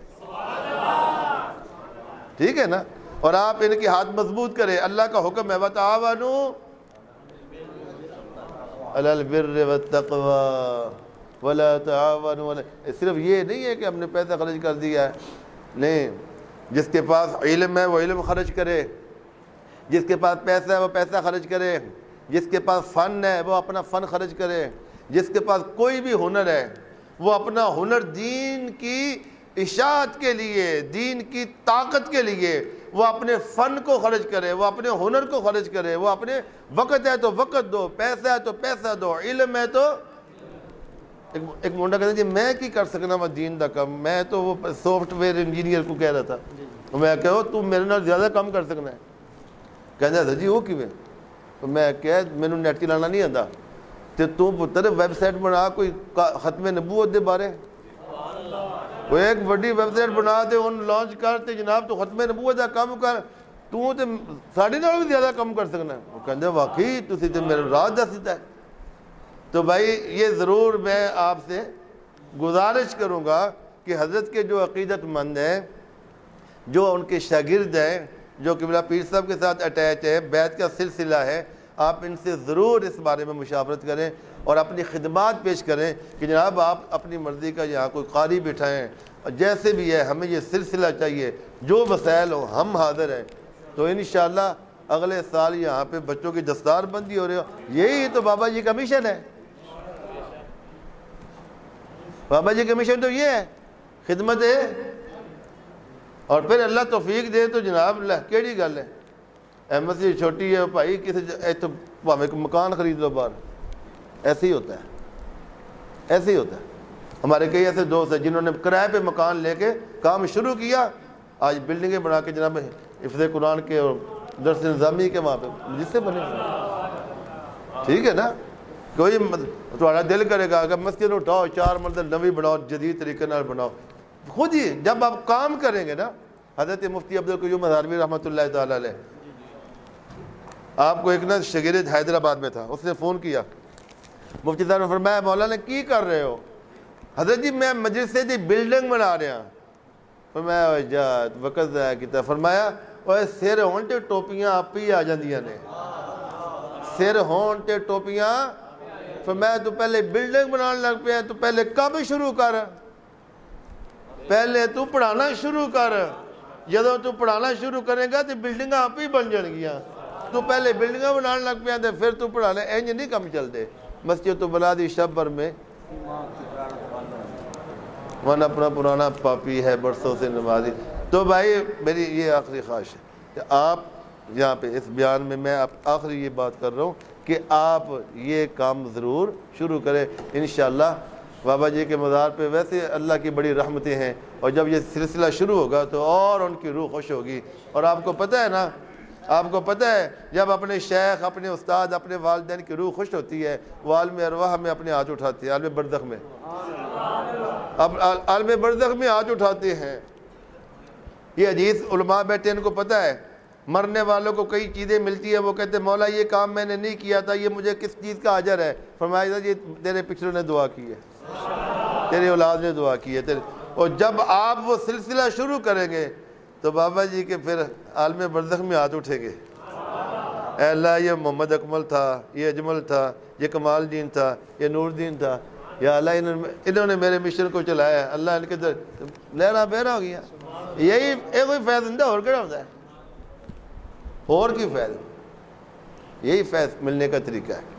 ٹھیک ہے نا؟ اور آپ ان کے ہاتھ مضبوط کریں. اللہ کا حکم ہے وَتَعَاوَنُوا عَلَى الْبِرِّ وَالتَّقْوَىٰ ولا تعاونوا صرف یہ نہیں ہے کہ ہم نے پیسہ خرچ کر دیا ہے، نہیں، جس کے پاس علم ہے وہ علم خرچ کرے، جس کے پاس پیسہ ہے وہ پیسہ خرچ کرے، جس کے پاس فن ہے وہ اپنا فن خرچ کرے، جس کے پاس کوئی بھی ہنر ہے وہ اپنا ہنر دین کی اشاعت کے لیے، دین کی طاقت کے لیے وہ اپنے فن کو خرچ کرے، وہ اپنے ہنر کو خرچ کرے، وہ اپنے وقت ہے تو وقت دو، پیسہ ہے تو پیسہ دو، علم ہے تو ایک منڈا کہتا جی میں کی کر سکنا وا دین دا کم، میں تو وہ سافٹ ویئر انجینئر کو کہہ رہا تھا، میں کہو تو میرے نال زیادہ کم کر سکنا ہے، کہنا تھا جی وہ کیویں، تو میں کہہ مینوں نیٹ چلانا نہیں آتا، تے تو پتر ویب سائٹ بنا کوئی ختم نبوت دے بارے، وہ ایک بڑی ویب سائٹ بنا دے ان لانچ کر تے جناب تو ختم نبوت دا کام کر، تو تے ساڈے نال بھی زیادہ کم کر سکنا ہے، وہ کہندا واقعی تسی تے میرے راہ دس دیتا ہے۔ تو بھائی یہ ضرور میں آپ سے گزارش کروں گا کہ حضرت کے جو عقیدت مند ہیں، جو ان کے شاگرد ہیں، جو قبلہ پیر صاحب کے ساتھ اٹیچ ہے، بیعت کا سلسلہ ہے، آپ ان سے ضرور اس بارے میں مشاورت کریں اور اپنی خدمات پیش کریں کہ جناب آپ اپنی مرضی کا یہاں کوئی قاری بٹھائیں، اور جیسے بھی ہے ہمیں یہ سلسلہ چاہیے، جو مسائل ہوں ہم حاضر ہیں۔ تو انشاءاللہ اگلے سال یہاں پہ بچوں کی دستار بندی ہو رہی ہو، یہی تو بابا جی کا مشن ہے، بابا جی کا مشن تو یہ ہے، خدمت ہے، اور پھر اللہ توفیق دے تو جناب کیڑی گل ہے، احمد سی چھوٹی ہے بھائی، کسی مکان خرید لو باہر، ایسے ہی ہوتا ہے، ایسے ہی ہوتا ہے۔ ہمارے کئی ایسے دوست ہیں جنہوں نے کرائے پہ مکان لے کے کام شروع کیا، آج بلڈنگیں بنا کے جناب حفظ قرآن کے اور درس نظامی کے وہاں پہ جس سے بنے، ٹھیک ہے نا، کوئی تھوڑا دل کرے گا کہ مسجد اٹھاؤ 4 منزل نوی بناؤ، جدید طریقے نال بناؤ، خود ہی جب آپ کام کریں گے نا۔ حضرت مفتی عبدالقیوم ہزاروی رحمۃ اللہ تعالیٰ علیہ، آپ کو ایک نا شاگرد حیدرآباد میں تھا، اس نے فون کیا، مفتی صاحب نے فرمایا مولانا کی کر رہے ہو؟ حضرت جی میں مدرسے دی بلڈنگ بنا رہا، فرمایا جا وقت ضائع کیتا، فرمایا اوے سر ہون تے ٹوپیاں آپ ہی آ جاندیاں نے، سر ہون تے ٹوپیاں، فرمایا تو پہلے بلڈنگ بنانے لگ پیا، تو پہلے کب شروع کر، پہلے تو پڑھانا شروع کر، جدوں تو پڑھانا شروع کرے گا تو بلڈنگاں آپ ہی بن جان گیاں، تو پہلے بلڈنگاں بنانے لگ پیا تے پھر تو پڑھانا، انج نہیں کم چلتے۔ مسجد تو بنا دی شب بھر میں، من اپنا پرانا پاپی ہے برسوں سے نمازی۔ تو بھائی میری یہ آخری خواہش ہے کہ آپ یہاں پہ اس بیان میں آخری یہ بات کر رہا ہوں کہ آپ یہ کام ضرور شروع کریں انشاءاللہ۔ بابا جی کے مزار پہ ویسے اللہ کی بڑی رحمتیں ہیں، اور جب یہ سلسلہ شروع ہوگا تو اور ان کی روح خوش ہوگی۔ اور آپ کو پتہ ہے نا، آپ کو پتہ ہے جب اپنے شیخ، اپنے استاد، اپنے والدین کی روح خوش ہوتی ہے، وہ عالم ارواح میں اپنے ہاتھ اٹھاتے ہیں، عالم برزخ میں، اب عالم برزخ میں ہاتھ اٹھاتے ہیں۔ یہ حدیث علماء بیٹھے ان کو پتہ ہے، مرنے والوں کو کئی چیزیں ملتی ہیں، وہ کہتے ہیں مولا یہ کام میں نے نہیں کیا تھا، یہ مجھے کس چیز کا اجر ہے؟ فرمایا یہ تیرے پچھلوں نے دعا کی ہے، تیری اولاد نے دعا کی ہے، اور جب آپ وہ سلسلہ شروع کریں گے تو بابا جی کے پھر عالم برزخ میں ہاتھ اٹھیں گے، اے اللہ یہ محمد اکمل تھا، یہ اجمل تھا، یہ کمال دین تھا، یہ نور دین تھا، یا اللہ انہوں نے میرے مشن کو چلایا ہے، اللہ ان کے لہرا بہرا ہو گیا۔ یہی کوئی فیض ہوں اور کیا ہوتا ہے، اور کی فیض، یہی فیض ملنے کا طریقہ ہے۔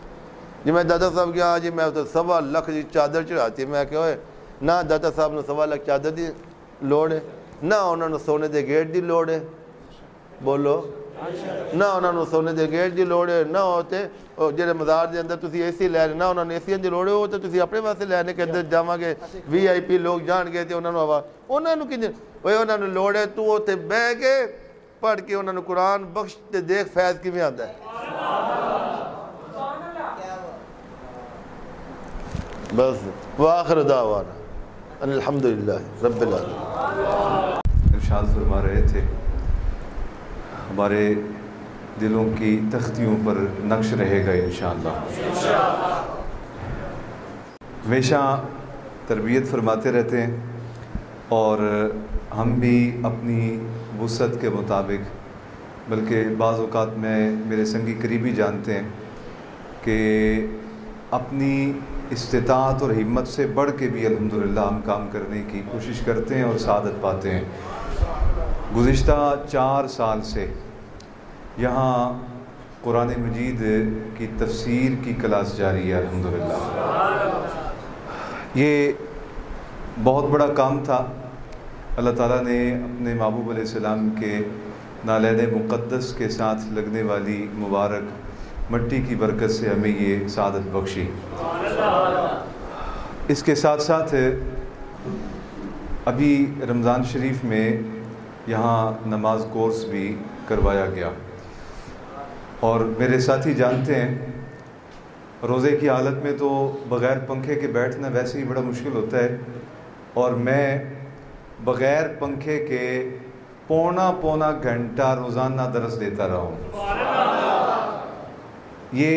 جی میں دادا صاحب کے ہاں جی میں 1.25 لاکھ جی چادر چڑھاتی ہے، میں کہ ہوئے نہ دادا صاحب نے 1.25 لاکھ چادر دی لوڑ ہے، نہ انہوں نے سونے دے گیٹ دی لوڑ ہے، بولو، نہ انہوں نے سونے دے گیٹ دی لوڑ ہے، نہ ہوتے جہاں مزار دے اندر تسی اے سی لے رہے، نہ انہوں نے اے سی دی لوڑ ہے، وہ تو تسی اپنے واسطے لینے کے اندر جاواں گے، وی آئی پی لوگ جان گئے تھے انہوں نے ہوا، انہوں نے کتنے انہوں نے لوڑ ہے، تو اتنے بہ کے پڑھ کے انہوں نے قرآن بخش تے دیکھ فیض کی میں آتا ہے۔ بس وآخر دعوانا ان الحمدللہ رب العالمین۔ ارشاد فرما رہے تھے ہمارے دلوں کی تختیوں پر نقش رہے گا انشاءاللہ۔ ہمیشہ تربیت فرماتے رہتے ہیں، اور ہم بھی اپنی وسعت کے مطابق، بلکہ بعض اوقات میں میرے سنگی قریبی جانتے ہیں کہ اپنی استطاعت اور ہمت سے بڑھ کے بھی الحمدللہ ہم کام کرنے کی کوشش کرتے ہیں اور سعادت پاتے ہیں۔ گزشتہ 4 سال سے یہاں قرآن مجید کی تفسیر کی کلاس جاری ہے الحمدللہ۔ یہ بہت بڑا کام تھا، اللہ تعالیٰ نے اپنے محبوب علیہ السلام کے نالین مقدس کے ساتھ لگنے والی مبارک مٹی کی برکت سے ہمیں یہ سعادت بخشی۔ اس کے ساتھ ساتھ ابھی رمضان شریف میں یہاں نماز کورس بھی کروایا گیا، اور میرے ساتھی جانتے ہیں روزے کی حالت میں تو بغیر پنکھے کے بیٹھنا ویسے ہی بڑا مشکل ہوتا ہے، اور میں بغیر پنکھے کے پونا گھنٹہ روزانہ درس دیتا رہا ہوں۔ یہ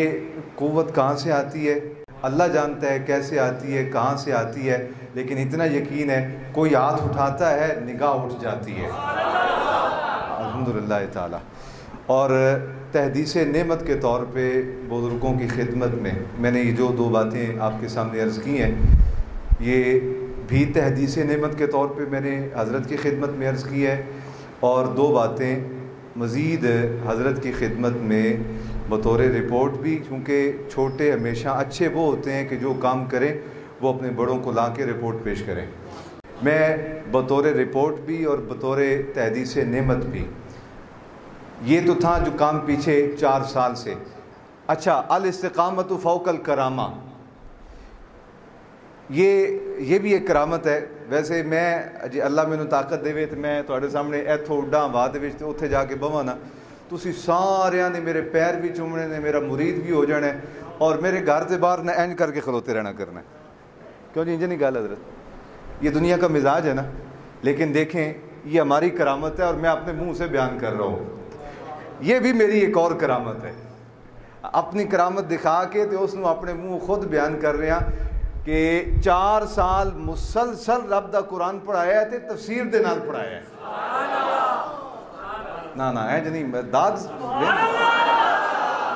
قوت کہاں سے آتی ہے اللہ جانتا ہے، کیسے آتی ہے، کہاں سے آتی ہے، لیکن اتنا یقین ہے کوئی ہاتھ اٹھاتا ہے نگاہ اٹھ جاتی ہے الحمدللہ تعالی۔ اور تحدیث نعمت کے طور پہ بزرگوں کی خدمت میں نے یہ جو 2 باتیں آپ کے سامنے عرض کی ہیں، یہ بھی تحدیث نعمت کے طور پہ میں نے حضرت کی خدمت میں عرض کی ہے، اور 2 باتیں مزید حضرت کی خدمت میں بطور رپورٹ بھی، کیونکہ چھوٹے ہمیشہ اچھے وہ ہوتے ہیں کہ جو کام کریں وہ اپنے بڑوں کو لا کے رپورٹ پیش کریں۔ میں بطور رپورٹ بھی اور بطور تحدیث نعمت بھی، یہ تو تھا جو کام پیچھے 4 سال سے۔ اچھا، الاستقامت فوق الکرامہ، یہ بھی ایک کرامت ہے۔ ویسے میں جی اللہ مینوں طاقت دے تو میں تواڈے سامنے ایتھوں اڈاں واہ دے وچ تے اوتھے جا کے بواں نا، تسی ساریاں نے میرے پیر بھی چومنے نے، میرا مرید بھی ہو جانا ہے، اور میرے گھر سے باہر نہ اینج کر کے کھلوتے رہنا کرنا ہے۔ کیوں جی انج نہیں گل حضرت، یہ دنیا کا مزاج ہے نا، لیکن دیکھیں یہ ہماری کرامت ہے، اور میں اپنے منہ سے بیان کر رہا ہوں۔ یہ بھی میری ایک اور کرامت ہے، اپنی کرامت دکھا کے تے اس نو اپنے منہ خود بیان کر رہے ہیں کہ 4 سال مسلسل رب دا قرآن پڑھایا ہے تے تفسیر دے نال پڑھایا ہے۔ نا اینج نہیں داد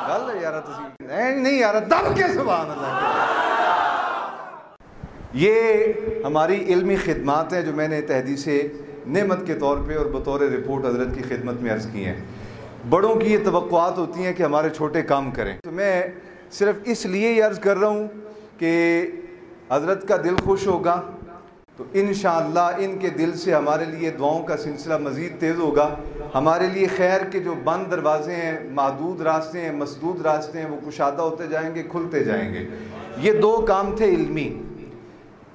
گل ہے یار، تسی اینج نہیں یار، دب کے سبحان اللہ۔ یہ ہماری علمی خدمات ہیں جو میں نے تحدیث نعمت کے طور پہ اور بطور رپورٹ حضرت کی خدمت میں عرض کی ہیں۔ بڑوں کی یہ توقعات ہوتی ہیں کہ ہمارے چھوٹے کام کریں، تو میں صرف اس لیے یہ عرض کر رہا ہوں کہ حضرت کا دل خوش ہوگا تو انشاءاللہ ان کے دل سے ہمارے لیے دعاؤں کا سلسلہ مزید تیز ہوگا۔ ہمارے لیے خیر کے جو بند دروازے ہیں، محدود راستے ہیں، مسدود راستے ہیں، وہ کشادہ ہوتے جائیں گے، کھلتے جائیں گے۔ یہ 2 کام تھے علمی۔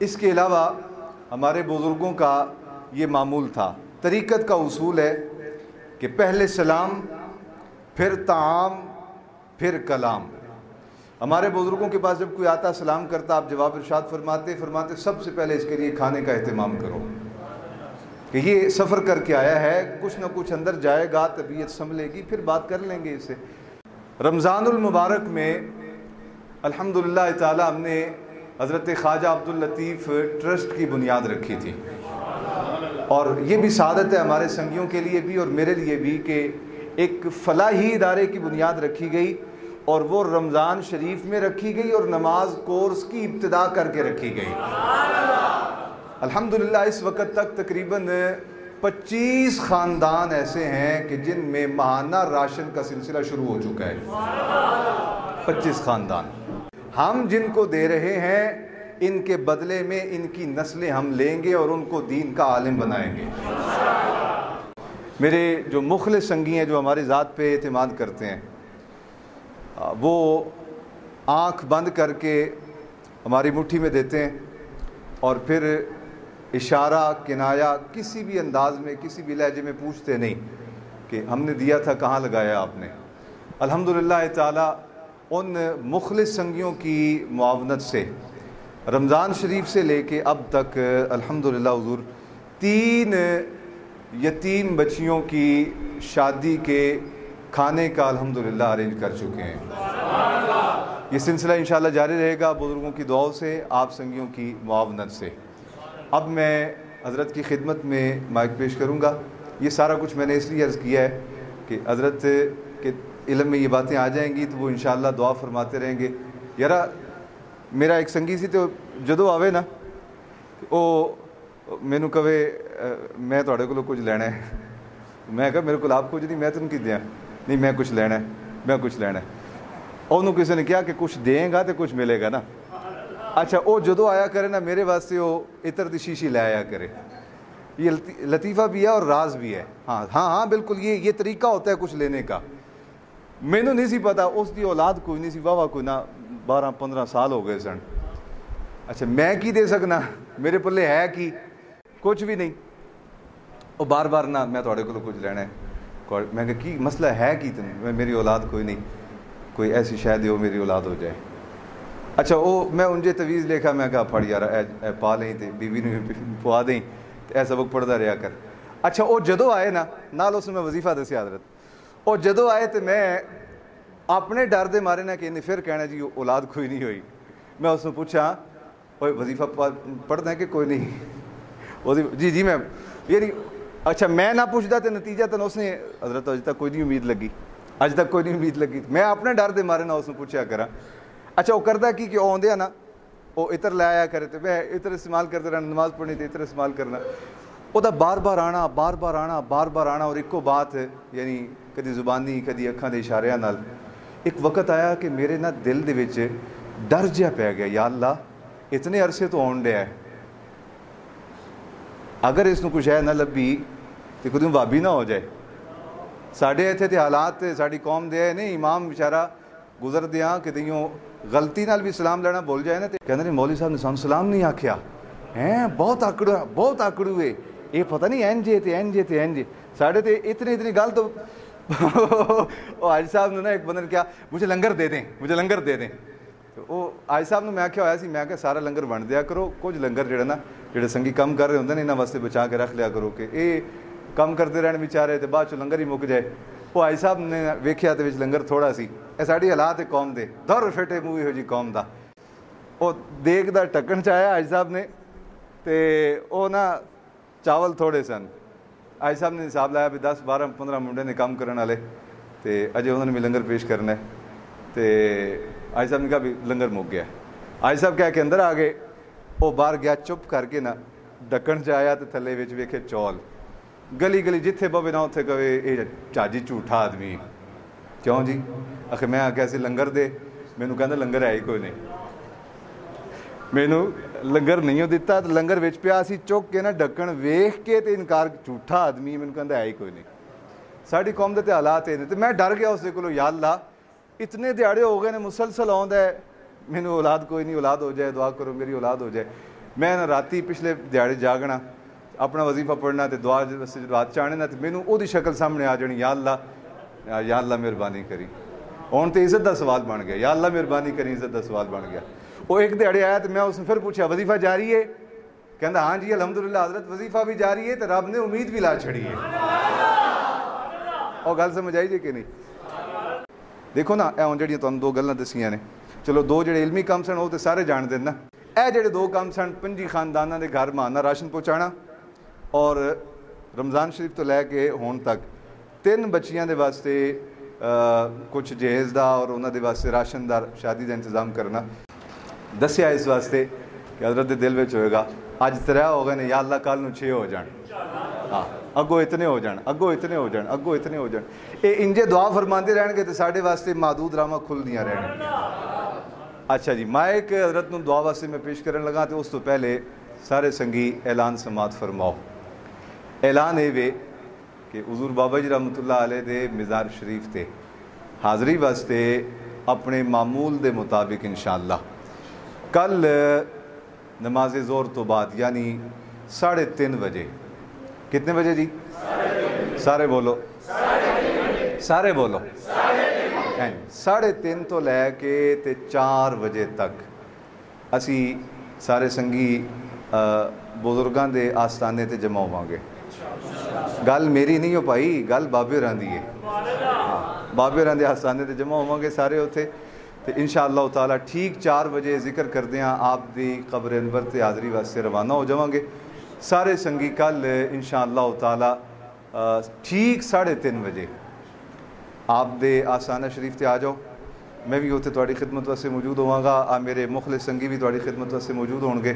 اس کے علاوہ ہمارے بزرگوں کا یہ معمول تھا، طریقت کا اصول ہے کہ پہلے سلام، پھر طعام، پھر کلام۔ ہمارے بزرگوں کے پاس جب کوئی آتا سلام کرتا، آپ جواب ارشاد فرماتے سب سے پہلے اس کے لیے کھانے کا اہتمام کرو، کہ یہ سفر کر کے آیا ہے، کچھ نہ کچھ اندر جائے گا، طبیعت سنبھلے گی، پھر بات کر لیں گے اس سے۔ رمضان المبارک میں الحمدللہ تعالی ہم نے حضرت خواجہ عبداللطیف ٹرسٹ کی بنیاد رکھی تھی، اور یہ بھی سعادت ہے ہمارے سنگیوں کے لیے بھی اور میرے لیے بھی کہ ایک فلاحی ادارے کی بنیاد رکھی گئی، اور وہ رمضان شریف میں رکھی گئی اور نماز کورس کی ابتدا کر کے رکھی گئی۔ الحمدللہ اس وقت تک تقریباً 25 خاندان ایسے ہیں کہ جن میں ماہانہ راشن کا سلسلہ شروع ہو چکا ہے۔ 25 خاندان ہم جن کو دے رہے ہیں، ان کے بدلے میں ان کی نسلیں ہم لیں گے اور ان کو دین کا عالم بنائیں گے۔ میرے جو مخلص سنگی ہیں، جو ہماری ذات پہ اعتماد کرتے ہیں، وہ آنکھ بند کر کے ہماری مٹھی میں دیتے ہیں، اور پھر اشارہ کنایا کسی بھی انداز میں، کسی بھی لہجے میں پوچھتے نہیں کہ ہم نے دیا تھا کہاں لگایا آپ نے۔ الحمدللہ تعالی ان مخلص سنگیوں کی معاونت سے رمضان شریف سے لے کے اب تک الحمدللہ حضور 3 یتیم بچیوں کی شادی کے کھانے کا الحمدللہ ارینج کر چکے ہیں۔ یہ سلسلہ انشاءاللہ جاری رہے گا بزرگوں کی دعاؤں سے، آپ سنگیوں کی معاونت سے۔ اب میں حضرت کی خدمت میں مائک پیش کروں گا۔ یہ سارا کچھ میں نے اس لیے عرض کیا ہے کہ حضرت کے علم میں یہ باتیں آ جائیں گی تو وہ انشاءاللہ دعا فرماتے رہیں گے۔ یارا میرا ایک سنگی سی تو جدو آوے نا وہ مینوں کہے میں تہاڈے کولوں کچھ لینا ہے، میں کہا میرے کو آپ کچھ نہیں، میں تینوں کی دیاں، نہیں میں کچھ لینا ہے، میں کچھ لینا ہے۔ انہوں کسی نے کہا کہ کچھ دیں گا تو کچھ ملے گا نا۔ اچھا وہ جدو آیا کرے نا میرے واسطے وہ عطر دی شیشی لے آیا کرے۔ یہ لطیفہ بھی ہے اور راز بھی ہے۔ ہاں ہاں ہاں بالکل یہ طریقہ ہوتا ہے کچھ لینے کا۔ مینوں نہیں سی پتا، اس دی اولاد کوئی نہیں سی، واہ کوئی نہ 12-15 سال ہو گئے سن۔ اچھا میں کی دے سکنا، میرے پلے ہے کی کچھ بھی نہیں۔ وہ بار بار نہ میں تھوڑے کو کچھ لینا ہے، میں کہا کی مسئلہ ہے کی تین، میری اولاد کوئی نہیں، کوئی ایسی شاید ہو میری اولاد ہو جائے۔ اچھا وہ میں انجے تویز لکھا، میں کہا پڑھ یار اے پا لیں تے بیوی نے پوا دیں اے سبق پڑھتا رہا کر۔ اچھا وہ جدو آئے نا نال اس میں وظیفہ دسیا حضرت، وہ جدو آئے تو میں اپنے ڈر دے مارے نہ کہ پھر کہنا جی اولاد کوئی نہیں ہوئی۔ میں اس نے پوچھا وہ وظیفہ پڑھنا ہے کہ کوئی نہیں؟ جی جی میں یعنی اچھا میں نہ پوچھتا تو نتیجہ تن اس نے حضرت اج تک کوئی نہیں امید لگی، اج تک کوئی نہیں امید لگی، میں اپنے ڈر دے مارے نہ اس نے پوچھا کرا۔ اچھا وہ کرتا کی کہ آدھے نا وہ عطر لے آیا کرے تو میں عطر استعمال کرتے رہنا، نماز پڑھنی تو عطر استعمال کرنا، وہ بار بار آنا بار بار آنا بار بار آنا، اور ایک بات یعنی کدی زبانی کدی اکھاں دے اشاریاں نال۔ ایک وقت آیا کہ میرے نا دل دے وچ ڈر جہا پی گیا، یا اللہ اتنے عرصے تو آن ڈیا ہے، اگر اس کو کچھ ہے نہ لبھی تو کدوں بابی نہ ہو جائے۔ ساڈے اتنے تو حالات ساری قوم دے نہیں، امام بیچارہ گزر دیا کہ دیوں غلطی نال بھی سلام لینا بھول جائے نا تو کہندے نے مولوی صاحب نے سانوں سلام نہیں آکھیا، ہیں بہت آکڑو ہے، یہ پتہ نہیں اینجے تے اینجے تے اینجے ساڈے تے اتنی گل تو حاج صاحب نے نا ایک بندے نے کہا مجھے لنگر دے دیں، مجھے لنگر دے دیں۔ تو وہ حاج صاحب نے میں آخیا ہوا سی، میں کہ سارا لنگر ونڈ دیا کرو، کچھ لنگر جڑا نا جڑے سنگی کم کر رہے ہوندے نے انہاں واسطے بچا کے رکھ لیا کرو کہ یہ کم کرتے رہنے بیچارے تو بعد چ لنگر ہی مک جائے۔ وہ حاج صاحب نے ویکھیا تو لنگر تھوڑا سی، یہ ساری حالات ہے قوم دے، دور فٹے مووی ہو جی قوم دا۔ وہ دیگ دا ٹکن چایا حاج صاحب نے تے وہ نا چاول تھوڑے سن، حاج صاحب نے حساب لایا بھی 10-12-15 منڈے نے کام کرنے والے تے اجے انہوں نے بھی لنگر پیش کرنا ہے تے حاج صاحب نے کہا بھی لنگر مک گیا۔ حاج صاحب کہہ کے اندر آ گئے، وہ باہر گیا چپ کر کے نا ڈکن چ آیا تو تھلے وچ ویکھے چول، گلی گلی جتھے پوے نہ اتھے کہے یہ چاجی جھوٹا آدمی، کیوں جی؟ آخر میں آ کے ایسے لنگر دے، مینوں کہندا لنگر ہے ہی کوئی نہیں، مینوں لنگر نہیں دیتا، لنگر وچ پیا سی چک کے نا ڈکن ویکھ کے تے انکار، جھوٹا آدمی، مینوں کہندا ہے ہی کوئی نہیں۔ ساری قوم دے تے حالات نے تے میں ڈر گیا اس دے کولوں، یا اللہ اتنے دیہڑے ہو گئے نے مسلسل آندا ہے مینوں اولاد کوئی نہیں، اولاد ہو جائے دعا کرو میری اولاد ہو جائے۔ میں نا راتی پچھلے دیہڑے جاگنا اپنا وظیفہ پڑھنا تے دعا واسطے رات چاہنے نا تے مینوں او دی شکل سامنے آ جانی، یا اللہ مہربانی کری، ہن تے عزت دا سوال بن گیا، یا اللہ مہربانی کری، عزت دا سوال بن گیا۔ وہ ایک دیہڑے آیا تو میں اس نے پھر پوچھا وظیفہ جاری ہے؟ کہندا ہاں جی الحمدللہ حضرت وظیفہ بھی جاری ہے تو رب نے امید بھی لا چھڑی ہے۔ اور گل سمجھ آئی جی کہ نہیں؟ دیکھو نا اے ہن جڑیاں تانوں دو گلاں دسیاں نے، چلو دو جڑے علمی کام سن وہ تو سارے جان دین نا، اے جڑے دو کام سن 5 خانداناں دے گھر ماہانہ راشن پہنچانا اور رمضان شریف تو لے کے ہون تک 3 بچیاں دے واسطے کچھ جہیز دا اور انہاں دے واسطے راشن دا شادی دا انتظام کرنا دسیا اس واسطے کہ حضرت دے دل وچ ہوئے گا اج 3 ہو گئے نے، یا اللہ کل نوں 6 ہو جان، ہاں اگوں اتنے ہو جان، اگوں اتنے ہو جان، اگوں اتنے ہو جان۔ یہ انجے دعا فرماندے رہن گے تو ساڈے واسطے محدود راہاں کھلدیاں رہن گیاں۔ اچھا جی مائک حضرت نوں دعا واسطے میں پیش کرن لگا تو اس تو پہلے سارے سنگی اعلان سماعت فرماؤ۔ اعلان اے وے کہ حضور بابا جی رحمۃ اللہ علیہ دے مزار شریف تے حاضری واسطے اپنے معمول دے مطابق انشاءاللہ کل نماز ظہر تو بعد یعنی 3:30 بجے، کتنے بجے جی؟ سارے بولو، سارے بولو، 3:30 تو لے کے 4 بجے تک اسی سارے سنگھی بزرگاں دے آستانے تے جمع ہوواں گے۔ گل میری نہیں ہو پائی، گل بابے ہوراں دی ہے، بابے ہوراں دے آستانے تے جمع ہوواں گے سارے اتھے تے انشاءاللہ تعالیٰ ٹھیک 4 بجے ذکر کردیاں آپ دی قبر انور تے حاضری واسطے روانہ ہو جاواں گے سارے سنگھی۔ کل انشاءاللہ تعالیٰ ٹھیک 3:30 بجے آپ دے آستانہ شریف تے آ جاؤ، میں بھی اتنے تھوڑی خدمت واسطے موجود ہوواں گا، میرے مخلص سنگی بھی تھوڑی خدمت واسطے موجود ہون گے،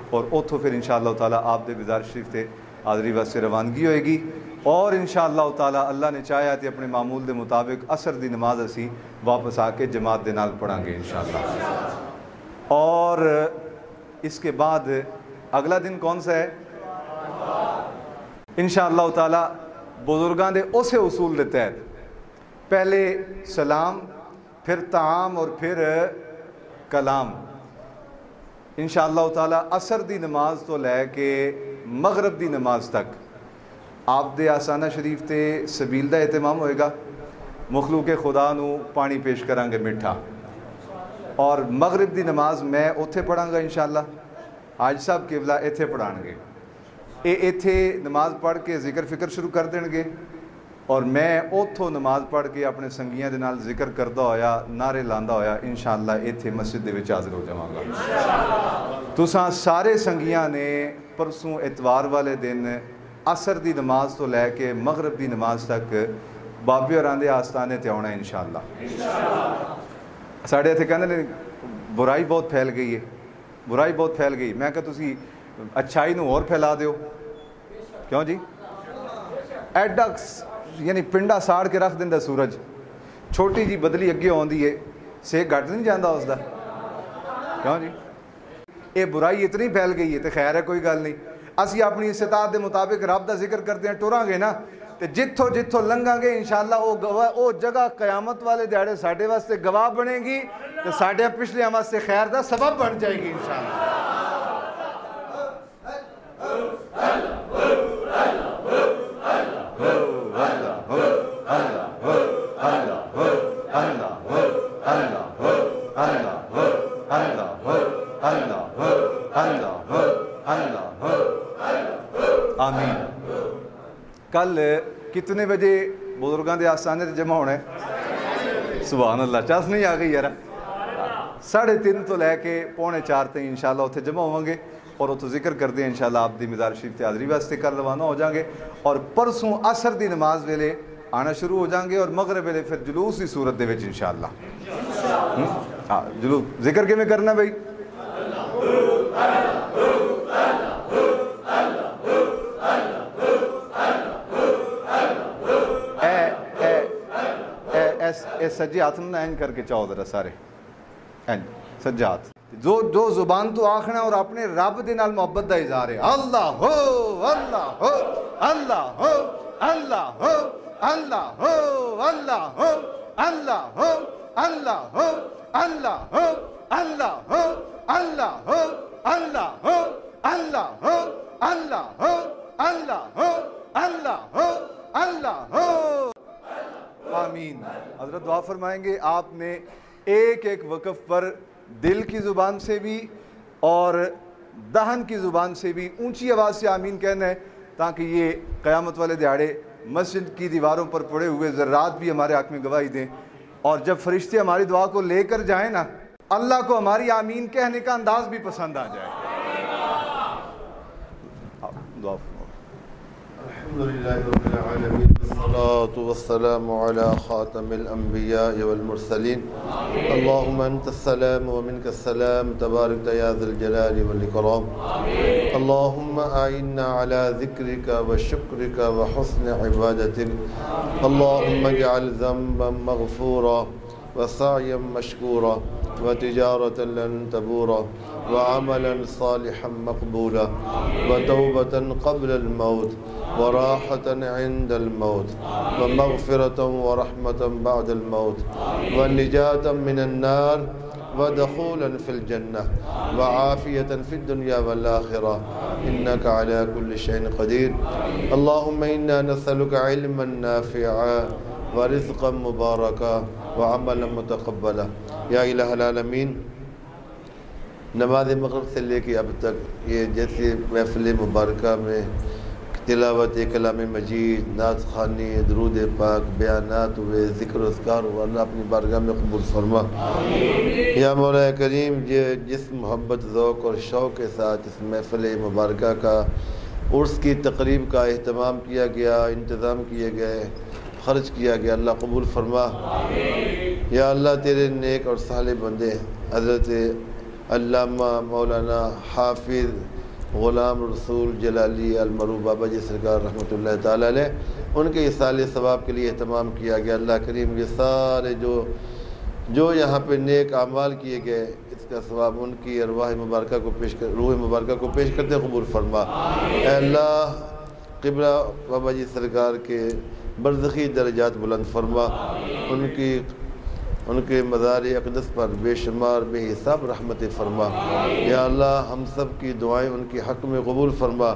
اور اتوں پھر انشاءاللہ تعالیٰ آپ دے بیدار شریف تے حاضری واسطے روانگی ہوئے گی، اور انشاءاللہ تعالیٰ اللہ نے چاہیا تے اپنے معمول دے مطابق عصر دی نماز اسی واپس آ کے جماعت دے نال پڑھاں گے انشاءاللہ۔ اور اس کے بعد اگلا دن کون سا ہے؟ انشاءاللہ تعالیٰ بزرگاں دے اسے اصول دے تحت پہلے سلام، پھر طعام، اور پھر کلام۔ انشاءاللہ تعالیٰ عصر دی نماز تو لے کے مغرب دی نماز تک آپ دے آسانہ شریف تے سبیل دا اہتمام ہوئے گا، مخلوق خدا نو پانی پیش کریں گے میٹھا، اور مغرب دی نماز میں اتھے پڑھاں گا انشاءاللہ، حاج صاحب قبلہ اتھے پڑھان گے، اتھے نماز پڑھ کے ذکر فکر شروع کر دیں گے، اور میں اتھوں نماز پڑھ کے اپنے سنگیاں دے نال ذکر کردہ ہویا، نعرے لاندہ ہویا، انشاءاللہ اتھے مسجد دے وچ حاضر ہو جاواں گا۔ تساں سارے سنگیاں نے پرسوں اتوار والے دن عصر دی نماز تو لے کے مغرب دی نماز تک بابے اور آندے آستانے تے آنا ہے انشاءاللہ۔ ساڑھے اتھے کہنے برائی بہت پھیل گئی ہے، برائی بہت پھیل گئی، میں کہا تسی اچھائی نو اور پھیلا دیو، کیوں جی؟ ایڈا یعنی پنڈا ساڑ کے رکھ دیندہ سورج، چھوٹی جی بدلی اگے ہوندی ہے، سیک گھٹ نہیں جاندہ اس دا، کیوں جی؟ اے برائی اتنی پھیل گئی ہے، تے خیر ہے کوئی گل نہیں، اسی اپنی استطاعت دے مطابق رب دا ذکر کرتے ہیں، ٹوراں گے نا، تے جتھو جتھو لنگاں گے انشاءاللہ او جگہ قیامت والے دیہڑے ساڈے واسطے گواہ بنے گی، تے ساڈے پچھلے واسطے خیر دا سبب بن جائے گی انشاءاللہ۔ آمین۔ کل کتنے بجے بزرگاں دے آستانے تے جمع ہونا ہے؟ سبحان اللہ، چاس نہیں آ گئی یار، 3:30 تو لے کے 3:45 تک انشاءاللہ اتھے جمع ہوں گے، اور اتھو ذکر کر دیں انشاءاللہ آپ دی مزار شریف تے حاضری واسطے کر روانہ ہو جائیں گے، اور پرسوں عصر دی نماز ویلے آنا شروع ہو جائیں گے، اور مغرب ویلے پھر جلوس دی صورت دے وچ انشاءاللہ۔ جلوس ذکر کے میں کرنا بھائی؟ اے سجی ہاتھ نہ این کر کے چاہو ذرا سارے این سجا ہاتھ، جو زبان تو آخنا اور اپنے رب دے نال محبت دا اظہار ہے، اللہ ہو اللہ ہو اللہ ہو اللہ ہو اللہ ہو اللہ ہو اللہ ہو اللہ ہو اللہ ہو اللہ ہو اللہ ہو اللہ ہو اللہ ہو اللہ ہو اللہ ہو اللہ ہو اللہ ہو۔ آمین۔ حضرت دعا فرمائیں گے، آپ نے ایک ایک وقف پر دل کی زبان سے بھی اور دہن کی زبان سے بھی اونچی آواز سے آمین کہنا ہے، تاکہ یہ قیامت والے دیہڑے مسجد کی دیواروں پر پڑے ہوئے ذرات بھی ہمارے حق میں گواہی دیں، اور جب فرشتے ہماری دعا کو لے کر جائیں نا، اللہ کو ہماری آمین کہنے کا انداز بھی پسند آ جائے۔ دعا الحمدللہ رب العالمین، والصلاة والسلام علی خاتم الانبیاء والمرسلین، اللہم انت السلام ومنک السلام، تبارک یا ذی الجلال والاکرام، اللہم اعنا علی ذکرک وشکرک وحسن عبادتک، اللہم اجعل ذنبا مغفورا وسعیا مشکورا وتجارة لن تبورا وعملا صالحا مقبولا وتوبة قبل الموت وراحة عند الموت ومغفرة ورحمة بعد الموت ونجاة من النار ودخولا في الجنة وعافية في الدنيا والآخرة إنك على كل شيء قدير. اللهم إنا نسألك علما نافعا ورزقا مباركا وعملا متقبلا. یا الہ العالمین، نماز مغرب سے لے کے اب تک یہ جیسے محفل مبارکہ میں تلاوت کلام مجید، نعت خوانی، درود پاک، بیانات ہوئے، ذکر و اذکار ہوا، اللہ اپنی بارگاہ میں قبول فرما. یا مولا کریم، جس محبت، ذوق اور شوق کے ساتھ اس محفل مبارکہ کا عرس کی تقریب کا اہتمام کیا گیا، انتظام کیے گئے، خرچ کیا گیا اللہ قبول فرما۔ یا اللہ تیرے نیک اور صالح بندے حضرت علامہ مولانا حافظ غلام رسول جلالی المرو بابا جی سرکار رحمۃ اللہ تعالیٰ علیہ، ان کے اصال ثواب کے لیے اہتمام کیا گیا۔ اللہ کریم یہ سارے جو یہاں پہ نیک اعمال کیے گئے اس کا ثواب ان کی ارواح مبارکہ کو روح مبارکہ کو پیش کرتے قبول فرما۔ اے اللہ قبلہ بابا جی سرکار کے برزخی درجات بلند فرما، ان کے مزار اقدس پر بے شمار بے حساب رحمت فرما۔ یا اللہ ہم سب کی دعائیں ان کی حق میں قبول فرما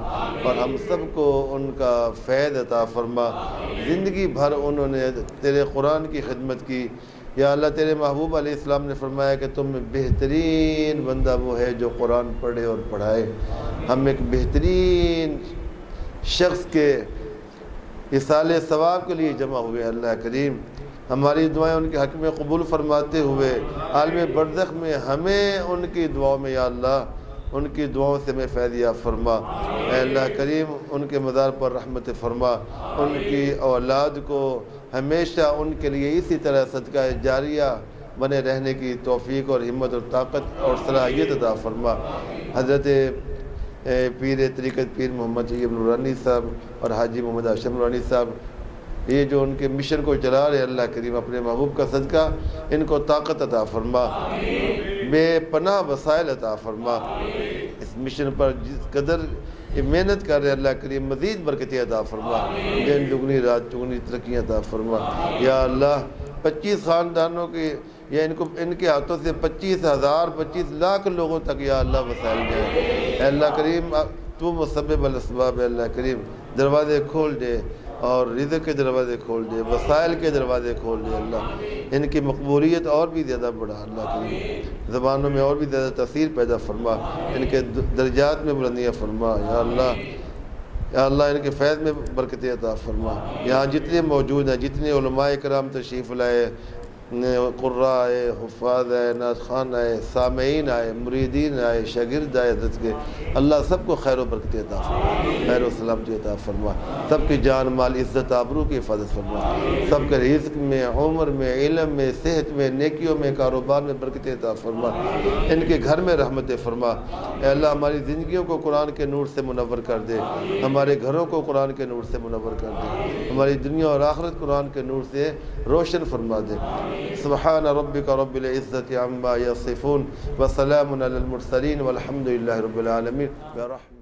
اور ہم سب کو ان کا فیض عطا فرما۔ زندگی بھر انہوں نے تیرے قرآن کی خدمت کی۔ یا اللہ تیرے محبوب علیہ السلام نے فرمایا کہ تم میں بہترین بندہ وہ ہے جو قرآن پڑھے اور پڑھائے۔ ہم ایک بہترین شخص کے اصال ثواب کے لیے جمع ہوئے۔ اللہ کریم ہماری دعائیں ان کے حق میں قبول فرماتے ہوئے عالم برزخ میں ہمیں ان کی دعاؤں میں یا اللہ ان کی دعاؤں سے میں فیض یاب فرما۔ اے اللہ کریم ان کے مزار پر رحمت فرما، ان کی اولاد کو ہمیشہ ان کے لیے اسی طرح صدقہ جاریہ بنے رہنے کی توفیق اور ہمت اور طاقت اور صلاحیت عطا فرما۔ حضرت پیر طریقت پیر محمد طیب نورانی صاحب اور حاجی محمد ہاشم نورانی صاحب یہ جو ان کے مشن کو چلا رہے اللہ کریم اپنے محبوب کا صدقہ ان کو طاقت عطا فرما، بے پناہ وسائل عطا فرما۔ اس مشن پر جس قدر یہ محنت کر رہے اللہ کریم مزید برکتیں عطا فرما، دن دگنی رات چگنی ترقیاں عطا فرما۔ یا اللہ 25 خاندانوں کے یا ان کے ہاتھوں سے 25,000 25 لاکھ لوگوں تک یا اللہ وسائل دے۔ اے اللہ کریم تو مسبب الاسباب، اے اللہ کریم دروازے کھول دے اور رزق کے دروازے کھول دے، وسائل کے دروازے کھول دے۔ اللہ ان کی مقبولیت اور بھی زیادہ بڑھا، اللہ کریم زبانوں میں اور بھی زیادہ تاثیر پیدا فرما، ان کے درجات میں بلندیاں فرما۔ یا اللہ ان کے فیض میں برکتیں عطا فرما۔ یہاں جتنے موجود ہیں، جتنے علماء کرام تشریف لائے، قراء آئے، حفاظ آئے، نعت خوان آئے، سامعین آئے، مریدین آئے، شاگرد آئے حضرت کے، اللہ سب کو خیر و برکت عطا فرما، خیر و سلامتی عطا فرما، سب کی جان مال عزت آبرو کی حفاظت فرما، سب کے رزق میں، عمر میں، علم میں، صحت میں، نیکیوں میں، کاروبار میں برکت عطا فرما، ان کے گھر میں رحمت فرما۔ اے اللہ ہماری زندگیوں کو قرآن کے نور سے منور کر دے، ہمارے گھروں کو قرآن کے نور سے منور کر دے، ہماری دنیا اور آخرت قرآن کے نور سے روشن فرما دے۔ سبحان ربک رب العزت عما یصفون وسلام علی المرسلین والحمد للہ رب العالمین برحمتہ۔